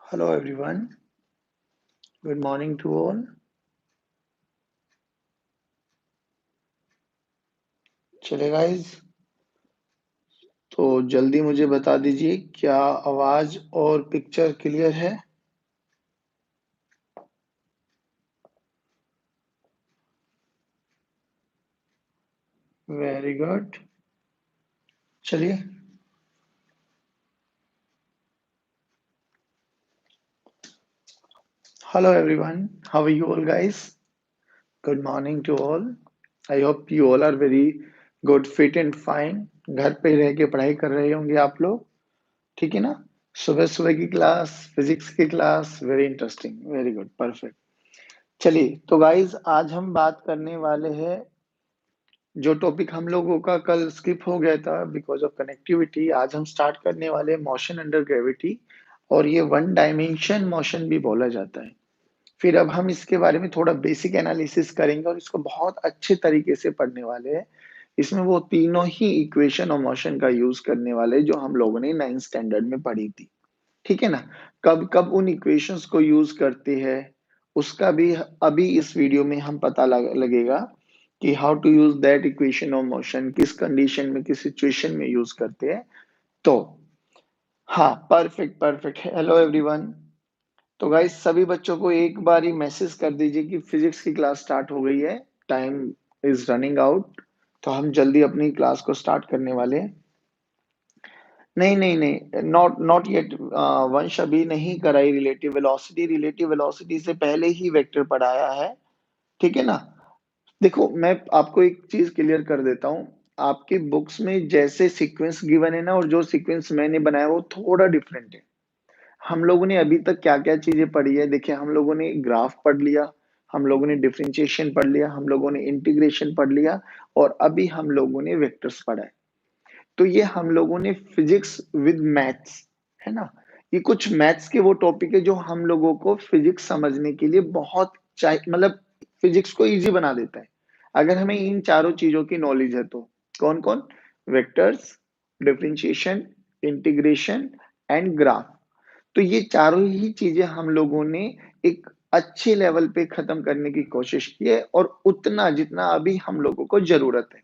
Hello everyone. Good morning to all. चले guys, तो जल्दी मुझे बता दीजिए क्या आवाज और पिक्चर क्लियर है? Very good. चलिए, hello everyone. How are you all guys? Good morning to all. I hope you all are very good, fit and fine. घर पे रह के पढ़ाई कर रहे होंगे आप लोग, ठीक है ना? सुबह सुबह की क्लास, फिजिक्स की class, very interesting, very good, perfect. चलिए, तो गाइस आज हम बात करने वाले हैं जो टॉपिक हम लोगों का कल स्किप हो गया था बिकॉज ऑफ कनेक्टिविटी। आज हम स्टार्ट करने वाले मोशन अंडर ग्रेविटी, और ये वन डायमेंशन मोशन भी बोला जाता है। फिर अब हम इसके बारे में थोड़ा बेसिक एनालिसिस करेंगे और इसको बहुत अच्छे तरीके से पढ़ने वाले हैं। इसमें वो तीनों ही इक्वेशन और मोशन का यूज करने वाले हैं जो हम लोगों ने 9th स्टैंडर्ड में पढ़ी थी, ठीक है ना? कब कब उन इक्वेशंस को यूज करते हैं उसका भी अभी इस वीडियो में हम पता लगेगा कि how to use that equation of motion, किस कंडीशन में, किस सिचुएशन में यूज करते हैं। तो हाँ, परफेक्ट परफेक्ट। Hello everyone. तो गाइस सभी बच्चों को एक बार ही मैसेज कर दीजिए कि फिजिक्स की क्लास स्टार्ट हो गई है, टाइम इज रनिंग आउट। तो हम जल्दी अपनी क्लास को स्टार्ट करने वाले हैं। नहीं नहीं नहीं, नॉट नॉट येट। वंश अभी नहीं कराई रिलेटिव वेलोसिटी। रिलेटिव वेलोसिटी से पहले ही वेक्टर पढ़ाया है, ठीक है ना? देखो, मैं आपको एक चीज क्लियर कर देता हूँ। आपकी बुक्स में जैसे सीक्वेंस गिवन है ना, और जो सीक्वेंस मैंने बनाया वो थोड़ा डिफरेंट है। हम लोगों ने अभी तक क्या क्या चीजें पढ़ी है, देखिए, हम लोगों ने ग्राफ पढ़ लिया, हम लोगों ने डिफरेंशिएशन पढ़ लिया, हम लोगों ने इंटीग्रेशन पढ़ लिया, और अभी हम लोगों ने वेक्टर्स पढ़ा है। तो ये हम लोगों ने फिजिक्स विद मैथ्स, है ना? ये कुछ मैथ्स के वो टॉपिक है जो हम लोगों को फिजिक्स समझने के लिए बहुत चाहिए, मतलब फिजिक्स को इजी बना देता है अगर हमें इन चारों चीजों की नॉलेज है तो। कौन कौन? Vectors, differentiation, integration and graph. तो ये चारों ही चीजें हम लोगों ने एक अच्छे लेवल पे खत्म करने की कोशिश की है, और उतना जितना अभी हम लोगों को जरूरत है।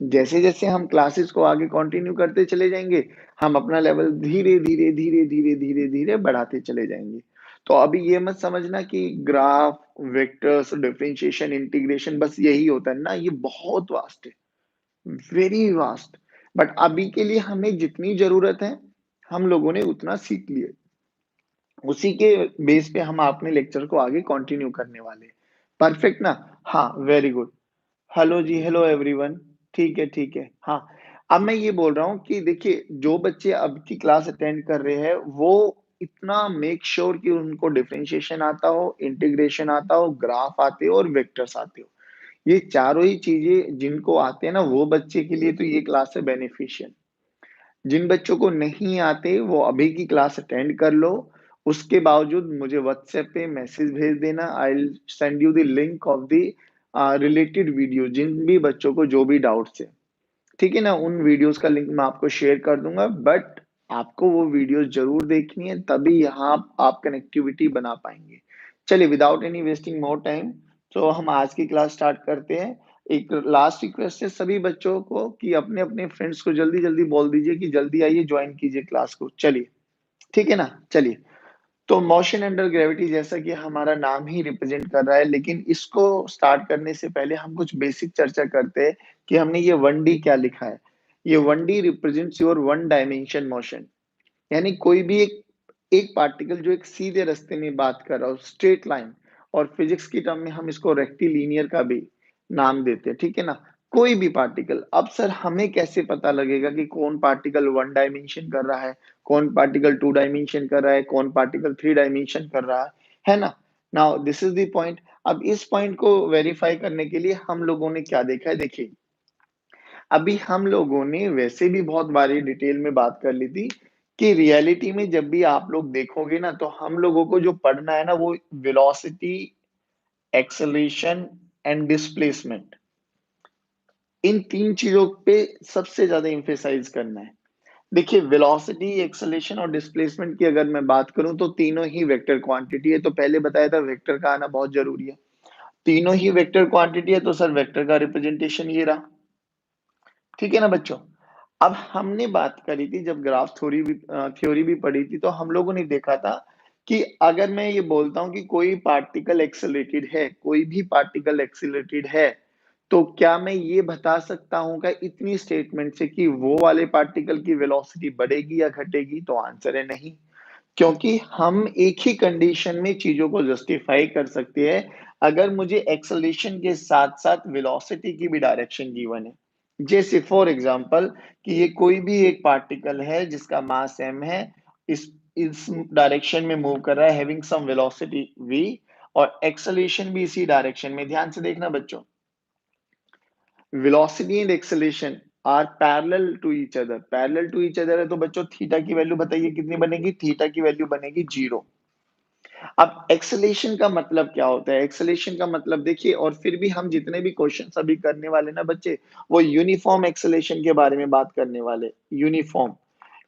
जैसे जैसे हम क्लासेस को आगे कंटिन्यू करते चले जाएंगे, हम अपना लेवल धीरे धीरे धीरे धीरे धीरे धीरे बढ़ाते चले जाएंगे। तो अभी ये मत समझना कि ग्राफ, वेक्टर्स, डिफरेंशिएशन, इंटीग्रेशन बस यही होता है ना, ये बहुत वास्ट है, वेरी वास्ट। बट अभी के लिए हमें जितनी जरूरत है हम लोगों ने उतना सीख लिया। उसी के बेस पे हम अपने लेक्चर को आगे कंटिन्यू करने वाले हैं। परफेक्ट ना? हाँ, वेरी गुड। हेलो जी, हेलो एवरीवन। ठीक है, ठीक है। हाँ, अब मैं ये बोल रहा हूँ कि देखिए, जो बच्चे अब की क्लास अटेंड कर रहे हैं वो इतना मेक श्योर कि उनको डिफरेंशिएशन आता हो, इंटीग्रेशन आता हो, ग्राफ आते हो और वेक्टर्स आते हो। ये चारों ही चीजें जिनको आते हैं ना, वो बच्चे के लिए तो ये क्लास है बेनिफिशियल। जिन बच्चों को नहीं आते वो अभी की क्लास अटेंड कर लो। उसके बावजूद मुझे व्हाट्सएप पे मैसेज भेज देना, I will send you the link of the related video. जिन भी बच्चों को जो भी डाउट्स है, ठीक है ना, उन वीडियोस का लिंक मैं आपको शेयर कर दूंगा। बट आपको वो वीडियोस जरूर देखनी है, तभी यहाँ आप कनेक्टिविटी बना पाएंगे। चलिए, without any wasting more time, तो हम आज की क्लास स्टार्ट करते हैं। एक लास्ट रिक्वेस्ट है सभी बच्चों को कि अपने अपने फ्रेंड्स को जल्दी जल्दी बोल दीजिए कि जल्दी आइए, ज्वाइन कीजिए क्लास को। चलिए, ठीक है ना? चलिए, तो मोशन अंडर ग्रेविटी जैसा कि हमारा नाम ही रिप्रेजेंट कर रहा है, लेकिन इसको स्टार्ट करने से पहले हम कुछ बेसिक चर्चा करते हैं कि हमने ये 1D क्या लिखा है। ये 1D represents your one dimension motion, यानी कोई भी एक पार्टिकल जो एक सीधे रास्ते में बात कर रहा हो, स्ट्रेट लाइन। और फिजिक्स की टर्म में हम इसको रेक्टिलिनियर का भी नाम देते हैं, ठीक है ना? कोई भी पार्टिकल। अब सर हमें कैसे पता लगेगा कि कौन पार्टिकल वन डायमेंशन कर रहा है, कौन पार्टिकल टू डायमेंशन कर रहा है, कौन पार्टिकल थ्री डायमेंशन कर रहा है ना? Now this is the point. अब इस पॉइंट को वेरीफाई करने के लिए हम लोगों ने क्या देखा है, देखिए, अभी हम लोगों ने वैसे भी बहुत बारी डिटेल में बात कर ली थी कि रियलिटी में जब भी आप लोग देखोगे ना, तो हम लोगों को जो पढ़ना है ना, वो वेलोसिटी, एक्सेलरेशन एंड डिस्प्लेसमेंट, इन तीन चीजों पे सबसे ज्यादा एम्फेसाइज करना है। देखिए वेलोसिटी, एक्सेलरेशन और डिस्प्लेसमेंट की अगर मैं बात करूँ तो तीनों ही वेक्टर क्वांटिटी है, तो पहले बताया था वेक्टर का आना बहुत ज़रूरी है। तीनों ही वेक्टर क्वांटिटी है तो सर वेक्टर का रिप्रेजेंटेशन ये रहा। ठीक है ना बच्चों? अब हमने बात करी थी जब ग्राफ थ्योरी भी पढ़ी थी तो हम लोगों ने देखा था कि अगर मैं ये बोलता हूँ कि कोई पार्टिकल एक्सेलरेटेड है, कोई भी पार्टिकल एक्सेलरेटेड है, तो क्या मैं ये बता सकता हूँ क्या इतनी स्टेटमेंट से कि वो वाले पार्टिकल की वेलोसिटी बढ़ेगी या घटेगी? तो आंसर है नहीं। क्योंकि हम एक ही कंडीशन में चीज़ों को जस्टिफाई कर सकते हैं, अगर मुझे एक्सेलरेशन के साथ-साथ वेलोसिटी की भी डायरेक्शन गिवन है। जैसे फॉर एग्ज़ाम्पल कि ये कोई भी एक पार्टिकल है जिसका मास m है, इस डायरेक्शन में मूव कर रहा है हैविंग सम वेलोसिटी v और एक्सेलरेशन भी इसी डायरेक्शन में। ध्यान से देखना बच्चों, velocity and acceleration are parallel to each other. Parallel to each other है तो बच्चों थीटा की वैल्यू बताइए कितनी बनेगी? थीटा की वैल्यू बनेगी 0। अब एक्सेलेरेशन का मतलब क्या होता है? एक्सेलेरेशन का मतलब देखिए, और फिर भी हम जितने भी क्वेश्चंस अभी करने वाले ना बच्चे, वो यूनिफॉर्म एक्सेलेरेशन के बारे में बात करने वाले। यूनिफॉर्म,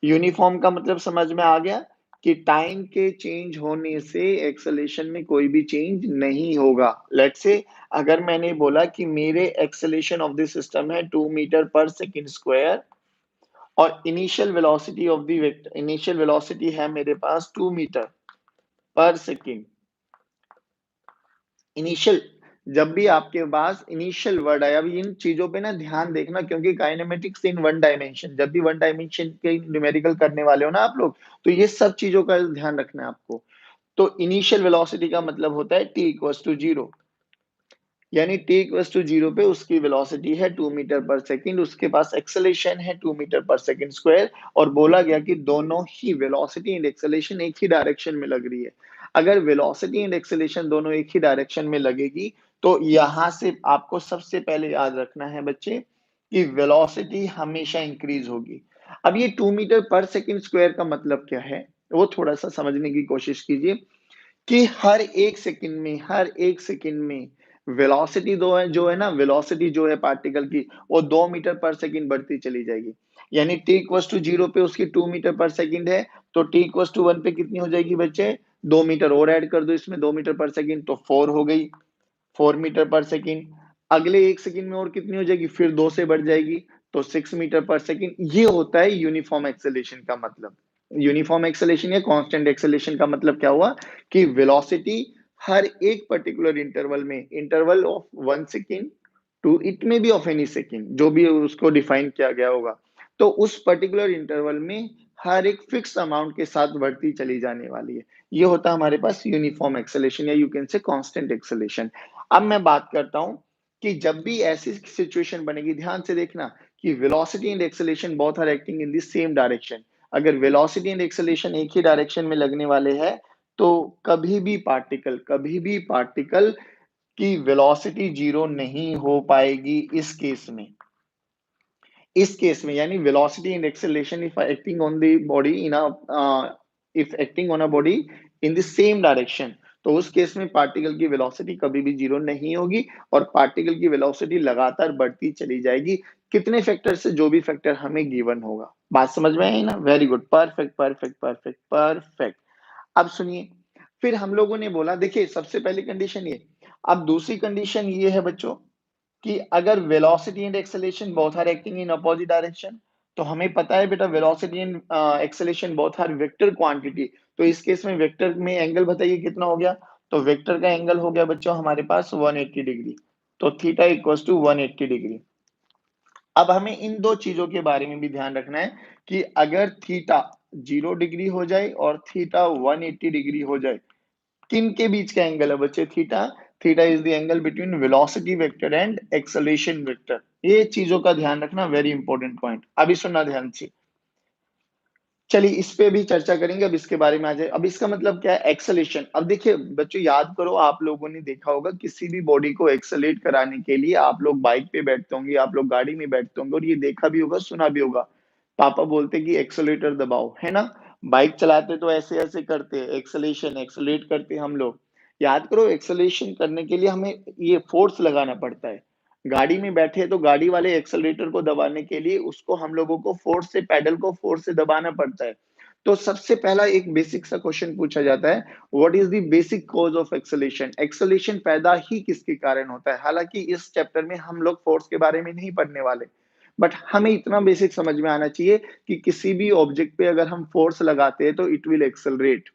यूनिफॉर्म का मतलब समझ में आ गया कि टाइम के चेंज होने से एक्सेलेरेशन में कोई भी चेंज नहीं होगा। लेट्स से अगर मैंने बोला कि मेरे एक्सेलेरेशन ऑफ द सिस्टम है 2 मीटर पर सेकंड स्क्वायर और इनिशियल वेलोसिटी है मेरे पास 2 मीटर पर सेकंड। इनिशियल, जब भी आपके पास इनिशियल वर्ड आया, अभी इन चीजों पे ना ध्यान देखना क्योंकि काइनेमेटिक्स इन वन डायमेंशन, जब भी वन डायमेंशन के न्यूमेरिकल करने वाले हो ना आप लोग, तो ये सब चीजों का ध्यान रखना है आपको। तो इनिशियल वेलोसिटी का मतलब होता है t इक्वल्स टू 0, यानी t इक्वल्स टू 0 पे उसकी वेलोसिटी है 2 मीटर पर सेकंड, उसके पास एक्सेलरेशन है 2 मीटर पर सेकंड स्क्वायर और बोला गया कि दोनों ही वेलोसिटी एंड एक्सेलरेशन एक ही डायरेक्शन में लग रही है। अगर वेलोसिटी एंड एक्सेलरेशन दोनों एक ही डायरेक्शन में लगेगी तो यहां से आपको सबसे पहले याद रखना है बच्चे कि वेलोसिटी हमेशा इंक्रीज होगी। अब ये 2 मीटर पर सेकंड स्क्वायर का मतलब क्या है, वो थोड़ा सा समझने की कोशिश कीजिए कि हर एक सेकंड में वेलोसिटी दो है जो है ना, वेलोसिटी जो है पार्टिकल की वो 2 मीटर पर सेकंड बढ़ती चली जाएगी। यानी t इक्वल्स टू 0 पे उसकी 2 मीटर पर सेकंड है, तो t इक्वल्स टू 1 पे कितनी हो जाएगी बच्चे? 2 मीटर और ऐड कर दो इसमें, 2 मीटर पर सेकंड तो 4 हो गई, 4 मीटर पर सेकंड। अगले 1 सेकंड में और कितनी हो जाएगी? फिर 2 से बढ़ जाएगी, तो 6 मीटर पर सेकंड। ये होता है यूनिफॉर्म एक्सेलरेशन का मतलब। यूनिफॉर्म एक्सेलरेशन या कांस्टेंट एक्सेलरेशन का मतलब क्या हुआ कि वेलोसिटी हर एक पर्टिकुलर इंटरवल में, interval of 1 second to it may be of any second, जो भी उसको डिफाइन किया गया होगा, तो उस पर्टिकुलर इंटरवल में हर एक फिक्स अमाउंट के साथ बढ़ती चली जाने वाली है। ये होता है हमारे पास यूनिफॉर्म एक्सेलरेशन या you can say constant acceleration. अब मैं बात करता हूं कि जब भी ऐसी सिचुएशन बनेगी, ध्यान से देखना कि velocity and acceleration both are acting in the same direction. अगर वेलोसिटी एंड एक्सेलरेशन एक ही डायरेक्शन में लगने वाले हैं तो कभी भी पार्टिकल की वेलोसिटी जीरो नहीं हो पाएगी इस केस में यानी velocity and acceleration if acting on the body in if acting on a body in the same direction, तो उस केस में पार्टिकल की वेलोसिटी कभी भी जीरो नहीं होगी और पार्टिकल की वेलोसिटी लगातार बढ़ती चली जाएगी। कितने फैक्टर से? जो भी फैक्टर हमें गिवन होगा। बात समझ में आई ना? Very good, perfect perfect perfect perfect. अब सुनिए, फिर हम लोगों ने बोला, देखिए सबसे पहली कंडीशन ये। अब दूसरी कंडीशन ये है बच्चों कि अगर velocity and acceleration both are acting in opposite direction, तो हमें पता है बेटा velocity and acceleration both are vector quantity, तो इस केस में वेक्टर में एंगल बताइए कितना हो गया? तो वेक्टर का एंगल हो गया बच्चों हमारे पास 180 डिग्री, तो थीटा इक्वल्स टू 180 डिग्री। अब हमें इन दो चीजों के बारे में भी ध्यान रखना है कि अगर थीटा 0 डिग्री हो जाए और थीटा 180 डिग्री हो जाए, किन के बीच का एंगल है बच्चे? Theta. Theta is the angle between velocity vector and acceleration vector. ये चीजों का ध्यान रखना, वेरी इंपॉर्टेंट पॉइंट। अभी सुनना ध्यान से, चलिए इस पे भी चर्चा करेंगे। अब इसके बारे में आ जाए। अब इसका मतलब क्या है? एक्सेलेरेशन। अब देखिए बच्चों, याद करो, आप लोगों ने देखा होगा किसी भी बॉडी को एक्सेलेरेट कराने के लिए आप लोग बाइक पे बैठते होंगे, आप लोग गाड़ी में बैठते होंगे और ये देखा भी होगा, सुना भी होगा, पापा बोलते कि एक्सेलेरेटर दबाओ, है ना? बाइक चलाते तो ऐसे ऐसे करते, एक्सेलेरेशन एक्सेलेरेट करते हम लोग। याद करो, एक्सेलेरेशन करने के लिए हमें ये फोर्स लगाना पड़ता है। गाड़ी में बैठे हैं तो गाड़ी वाले एक्सेलरेटर को दबाने के लिए उसको हम लोगों को फोर्स से पैडल को फोर्स से दबाना पड़ता है। तो सबसे पहला एक बेसिक सा क्वेश्चन पूछा जाता है, what is the basic cause of acceleration? Acceleration पैदा ही किसके कारण होता है? हालांकि इस चैप्टर में हम लोग फोर्स के बारे में नहीं पढ़ने वाले, बट हमें इतना बेसिक समझ में आना चाहिए कि किसी भी ऑब्जेक्ट पे अगर हम फोर्स लगाते हैं तो इट विल एक्सेलरेट।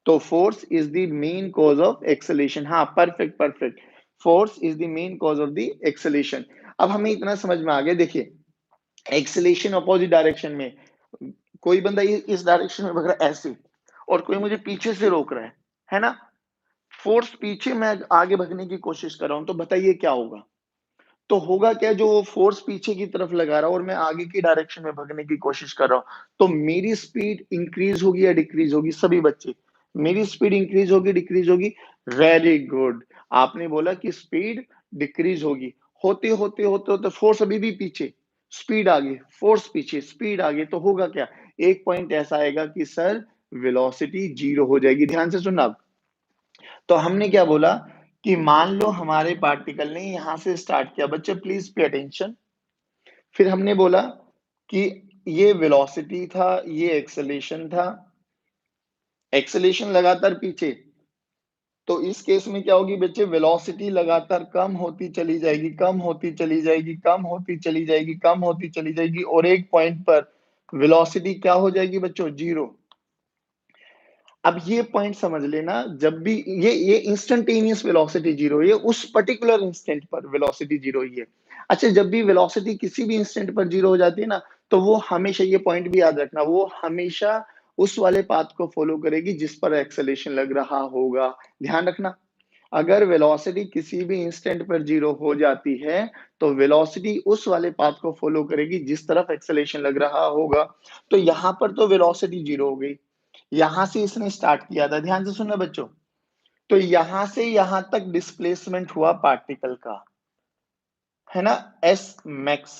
तो force is the main cause of acceleration. हाँ, perfect perfect. Force is the main cause of the acceleration. अब हमें इतना समझ में आ गया। देखिए, एक्सेलेरेशन अपोजिट डायरेक्शन में, कोई बंदा इस डायरेक्शन में भाग रहा है ऐसे, और कोई मुझे पीछे से रोक रहा है ना? फोर्स पीछे, मैं आगे भगने की कोशिश कर रहा हूं, तो बताइए क्या होगा? तो होगा क्या, जो फोर्स पीछे की तरफ लगा रहा है और मैं आगे की डायरेक्शन में भगने की कोशिश कर रहा हूं, तो मेरी स्पीड इंक्रीज होगी या डिक्रीज होगी? सभी बच्चे, मेरी स्पीड इंक्रीज होगी डिक्रीज होगी? वेरी गुड, आपने बोला कि स्पीड डिक्रीज होगी। होते होते होते होते फोर्स अभी भी पीछे, स्पीड आगे, फोर्स पीछे, स्पीड आगे, तो होगा क्या? एक पॉइंट ऐसा आएगा कि सर वेलोसिटी जीरो हो जाएगी। ध्यान से सुनना। तो हमने क्या बोला कि मान लो हमारे पार्टिकल ने यहां से स्टार्ट किया, बच्चे प्लीज पे अटेंशन। फिर हमने बोला कि ये वेलोसिटी था, ये एक्सेलेरेशन था, एक्सेलेरेशन लगातार पीछे। तो इस केस में क्या होगी बच्चे? वेलोसिटी लगातार कम होती चली जाएगी, कम होती चली जाएगी, कम होती चली जाएगी, कम होती चली जाएगी, और एक पॉइंट पर वेलोसिटी क्या हो जाएगी बच्चों? जीरो। अब ये पॉइंट समझ लेना, जब भी ये इंस्टेंटेनियस वेलोसिटी जीरो, ये उस पर्टिकुलर इंस्टेंट पर वेलोसिटी जीरो ही है। अच्छा, जब भी वेलोसिटी किसी भी इंस्टेंट पर जीरो हो जाती है ना, तो वो हमेशा, ये पॉइंट भी याद रखना, वो हमेशा उस वाले पाथ को फॉलो करेगी जिस पर एक्सेलेरेशन लग रहा होगा। ध्यान रखना, अगर वेलोसिटी किसी भी इंस्टेंट पर जीरो हो जाती है, तो वेलोसिटी उस वाले पाथ को फॉलो करेगी जिस तरफ एक्सेलेरेशन लग रहा होगा। तो यहां पर तो वेलोसिटी जीरो हो गई, यहां से इसने स्टार्ट किया था, ध्यान से सुनना बच्चों। तो यहां से यहां तक डिस्प्लेसमेंट हुआ पार्टिकल का, है ना, एस मैक्स।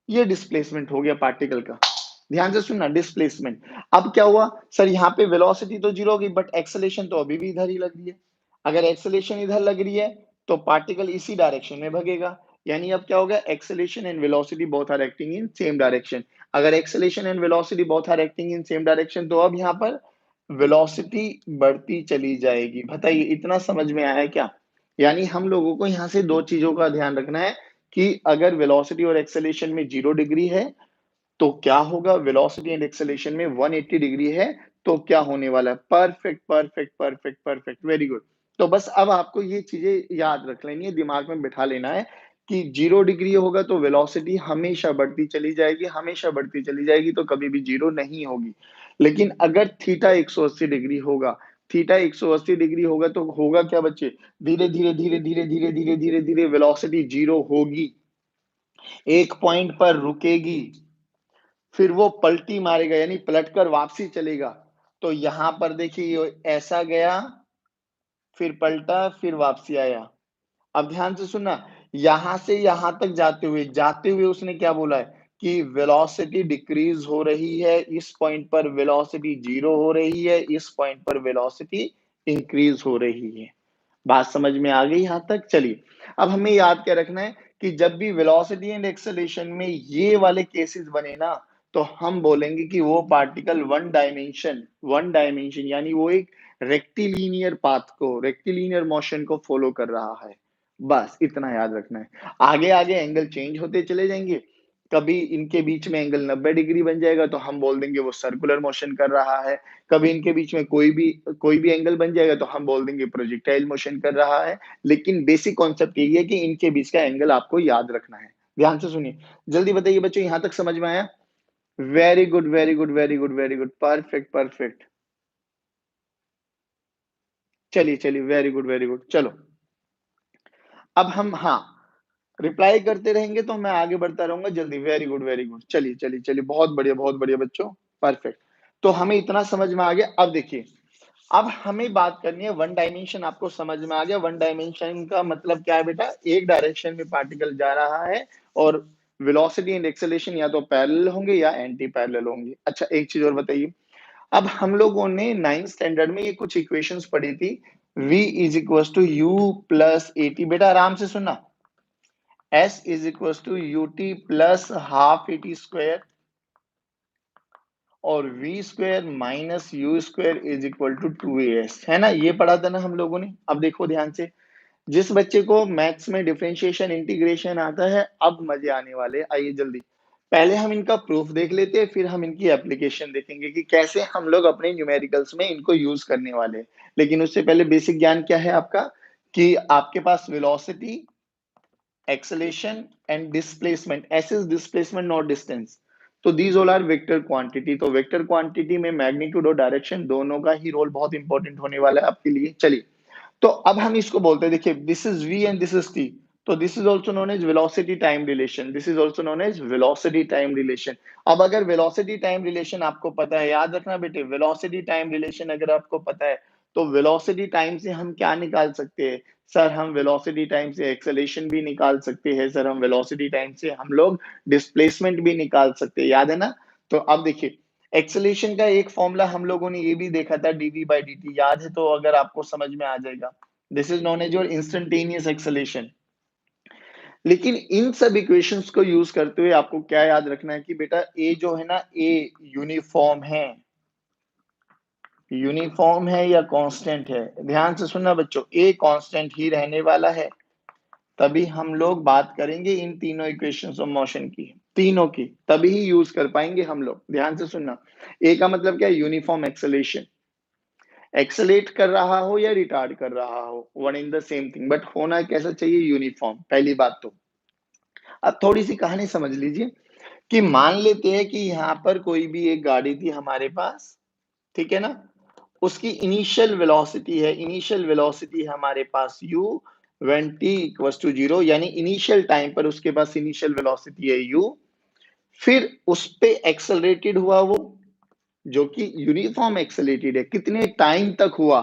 ये डिस्प्लेसमेंट हो गया पार्टिकल का। ध्यान से सुनना, डिस्प्लेसमेंट। अब क्या हुआ सर, यहाँ पे वेलोसिटी तो जीरो होगी, बट एक्सेलेरेशन तो अभी भी इधर ही लग रही है। अगर एक्सेलेरेशन इधर लग रही है तो पार्टिकल इसी डायरेक्शन में भगेगा। यानी अब क्या होगा, acceleration and velocity both are acting in same direction. अगर acceleration and velocity both are acting in same direction, तो अब यहाँ पर वेलोसिटी बढ़ती चली जाएगी। बताइए, इतना समझ में आया है क्या? यानी हम लोगों को यहाँ से दो चीजों का ध्यान रखना है कि अगर वेलोसिटी और एक्सेलेरेशन में 0 डिग्री है तो क्या होगा, वेलोसिटी एंड एक्सेलेरेशन में 180 डिग्री है तो क्या होने वाला है? Perfect perfect perfect perfect, very good. तो बस अब आपको ये चीजें याद रख लेनी है, दिमाग में बिठा लेना है कि 0 डिग्री होगा तो वेलोसिटी हमेशा बढ़ती चली जाएगी, हमेशा बढ़ती चली जाएगी, तो कभी भी जीरो नहीं होगी। लेकिन अगर थीटा 180 डिग्री होगा, थीटा 180 डिग्री होगा, तो होगा क्या बच्चे? धीरे धीरे धीरे धीरे धीरे धीरे धीरे धीरे वेलोसिटी जीरो होगी, एक पॉइंट पर रुकेगी, फिर वो पलटी मारेगा, यानी पलटकर वापसी चलेगा। तो यहां पर देखिए, ऐसा गया, फिर पलटा, फिर वापसी आया। अब ध्यान से सुनना, यहां से यहां तक जाते हुए उसने क्या बोला है कि वेलोसिटी डिक्रीज हो रही है, इस पॉइंट पर वेलोसिटी जीरो हो रही है, इस पॉइंट पर वेलोसिटी इंक्रीज हो रही है। बात समझ में आ गई यहां तक? चलिए, अब हमें याद क्या रखना है कि जब भी वेलोसिटी एंड एक्सेलरेशन में ये वाले केसेस बने ना, तो हम बोलेंगे कि वो पार्टिकल वन डायमेंशन यानी वो एक रेक्टिलिनियर पाथ को, रेक्टिलिनियर मोशन को फॉलो कर रहा है। बस इतना याद रखना है। आगे आगे एंगल चेंज होते चले जाएंगे, कभी इनके बीच में एंगल 90 डिग्री बन जाएगा तो हम बोल देंगे वो सर्कुलर मोशन कर रहा है। कभी इनके बीच में कोई भी एंगल बन जाएगा तो हम बोल देंगे प्रोजेक्टाइल मोशन कर रहा है। लेकिन बेसिक कॉन्सेप्ट यही है कि इनके बीच का एंगल आपको याद रखना है। ध्यान से सुनिए, जल्दी बताइए बच्चों, यहां तक समझ में आया? Very good very good very good very good, perfect perfect. चलिए चलिए, वेरी गुड वेरी गुड। चलो, अब हम, हाँ, रिप्लाई करते रहेंगे तो मैं आगे बढ़ता रहूंगा जल्दी। वेरी गुड वेरी गुड, चलिए चलिए चलिए, बहुत बढ़िया बच्चों, परफेक्ट। तो हमें इतना समझ में आ गया। अब देखिए, अब हमें बात करनी है वन डायमेंशन। आपको समझ में आ गया वन डायमेंशन का मतलब क्या है बेटा? एक डायरेक्शन में पार्टिकल जा रहा है और वेलोसिटी एंड एक्सेलरेशन या तो पैरेलल होंगे या एंटी पैरेलल होंगे। अच्छा, एक चीज और बताइए, अब हम लोगों ने 9th स्टैंडर्ड में ये कुछ इक्वेशंस पढ़ी थी, v is equal to u plus a t. बेटा आराम से सुनना, s is equal to u t plus half a t square और v square minus u square is equal to 2as, है ना? ये पढ़ा था ना हम लोगों ने। अब देखो ध्यान से, जिस बच्चे को मैथ्स में डिफरेंशिएशन इंटीग्रेशन आता है, अब मजे आने वाले। आइए जल्दी, पहले हम इनका प्रूफ देख लेते हैं, फिर हम इनकी एप्लीकेशन देखेंगे कि कैसे हम लोग अपने न्यूमेरिकल्स में इनको यूज करने वाले हैं। लेकिन उससे पहले बेसिक ज्ञान क्या है आपका, कि आपके पास velocity, acceleration and displacement, as is displacement not distance, तो these all are vector quantity. तो वेक्टर क्वांटिटी में मैग्नीट्यूड और डायरेक्शन दोनों का ही रोल बहुत इंपॉर्टेंट होने वाला है आपके लिए। चलिए, तो अब हम इसको बोलते हैं, देखिए this is v and this is t, तो this is also known as velocity time relation, this is also known as velocity time relation. अब अगर वेलोसिटी टाइम रिलेशन आपको पता है, याद रखना बेटे, वेलोसिटी टाइम रिलेशन अगर आपको पता है, तो वेलोसिटी टाइम से हम क्या निकाल सकते हैं सर? हम वेलोसिटी टाइम से एक्सेलरेशन भी निकाल सकते हैं सर, हम वेलोसिटी टाइम से हम लोग डिस्प्लेसमेंट भी निकाल सकते हैं, याद है ना? तो अब देखिए, एक्सेलेरेशन का एक फॉर्मूला हम लोगों ने ये भी देखा था, dv बाई dt, याद है? तो अगर आपको समझ में आ जाएगा, this is known as your instantaneous acceleration. लेकिन इन सब इक्वेशंस को यूज करते हुए आपको क्या याद रखना है कि बेटा ए जो है ना, ए यूनिफॉर्म है, यूनिफॉर्म है या कांस्टेंट है? ध्यान से सुनना बच्चों, ए कांस्टेंट ही रहने वाला है, तभी हम लोग बात करेंगे इन तीनों इक्वेशंस ऑफ मोशन की, तीनों की तभी ही यूज कर पाएंगे हम लोग। ध्यान से सुनना, ए का मतलब क्या है? यूनिफॉर्म एक्सेलेरेशन, एक्सेलेट कर रहा हो या रिटार्ड कर रहा हो, one in the same thing, but होना कैसा चाहिए? यूनिफॉर्म, पहली बात तो। अब थोड़ी सी कहानी समझ लीजिए कि मान लेते हैं कि यहाँ पर कोई भी एक गाड़ी थी हमारे पास, ठीक है ना? उसकी इनिशियल वेलोसिटी है, इनिशियल वेलोसिटी है हमारे पास u when t equals to 0, यानी इनिशियल टाइम पर उसके पास इनिशियल वेलोसिटी है u, फिर उस पे एक्सेलरेटेड हुआ वो, जो कि यूनिफॉर्म एक्सेलरेटेड है, कितने टाइम तक हुआ?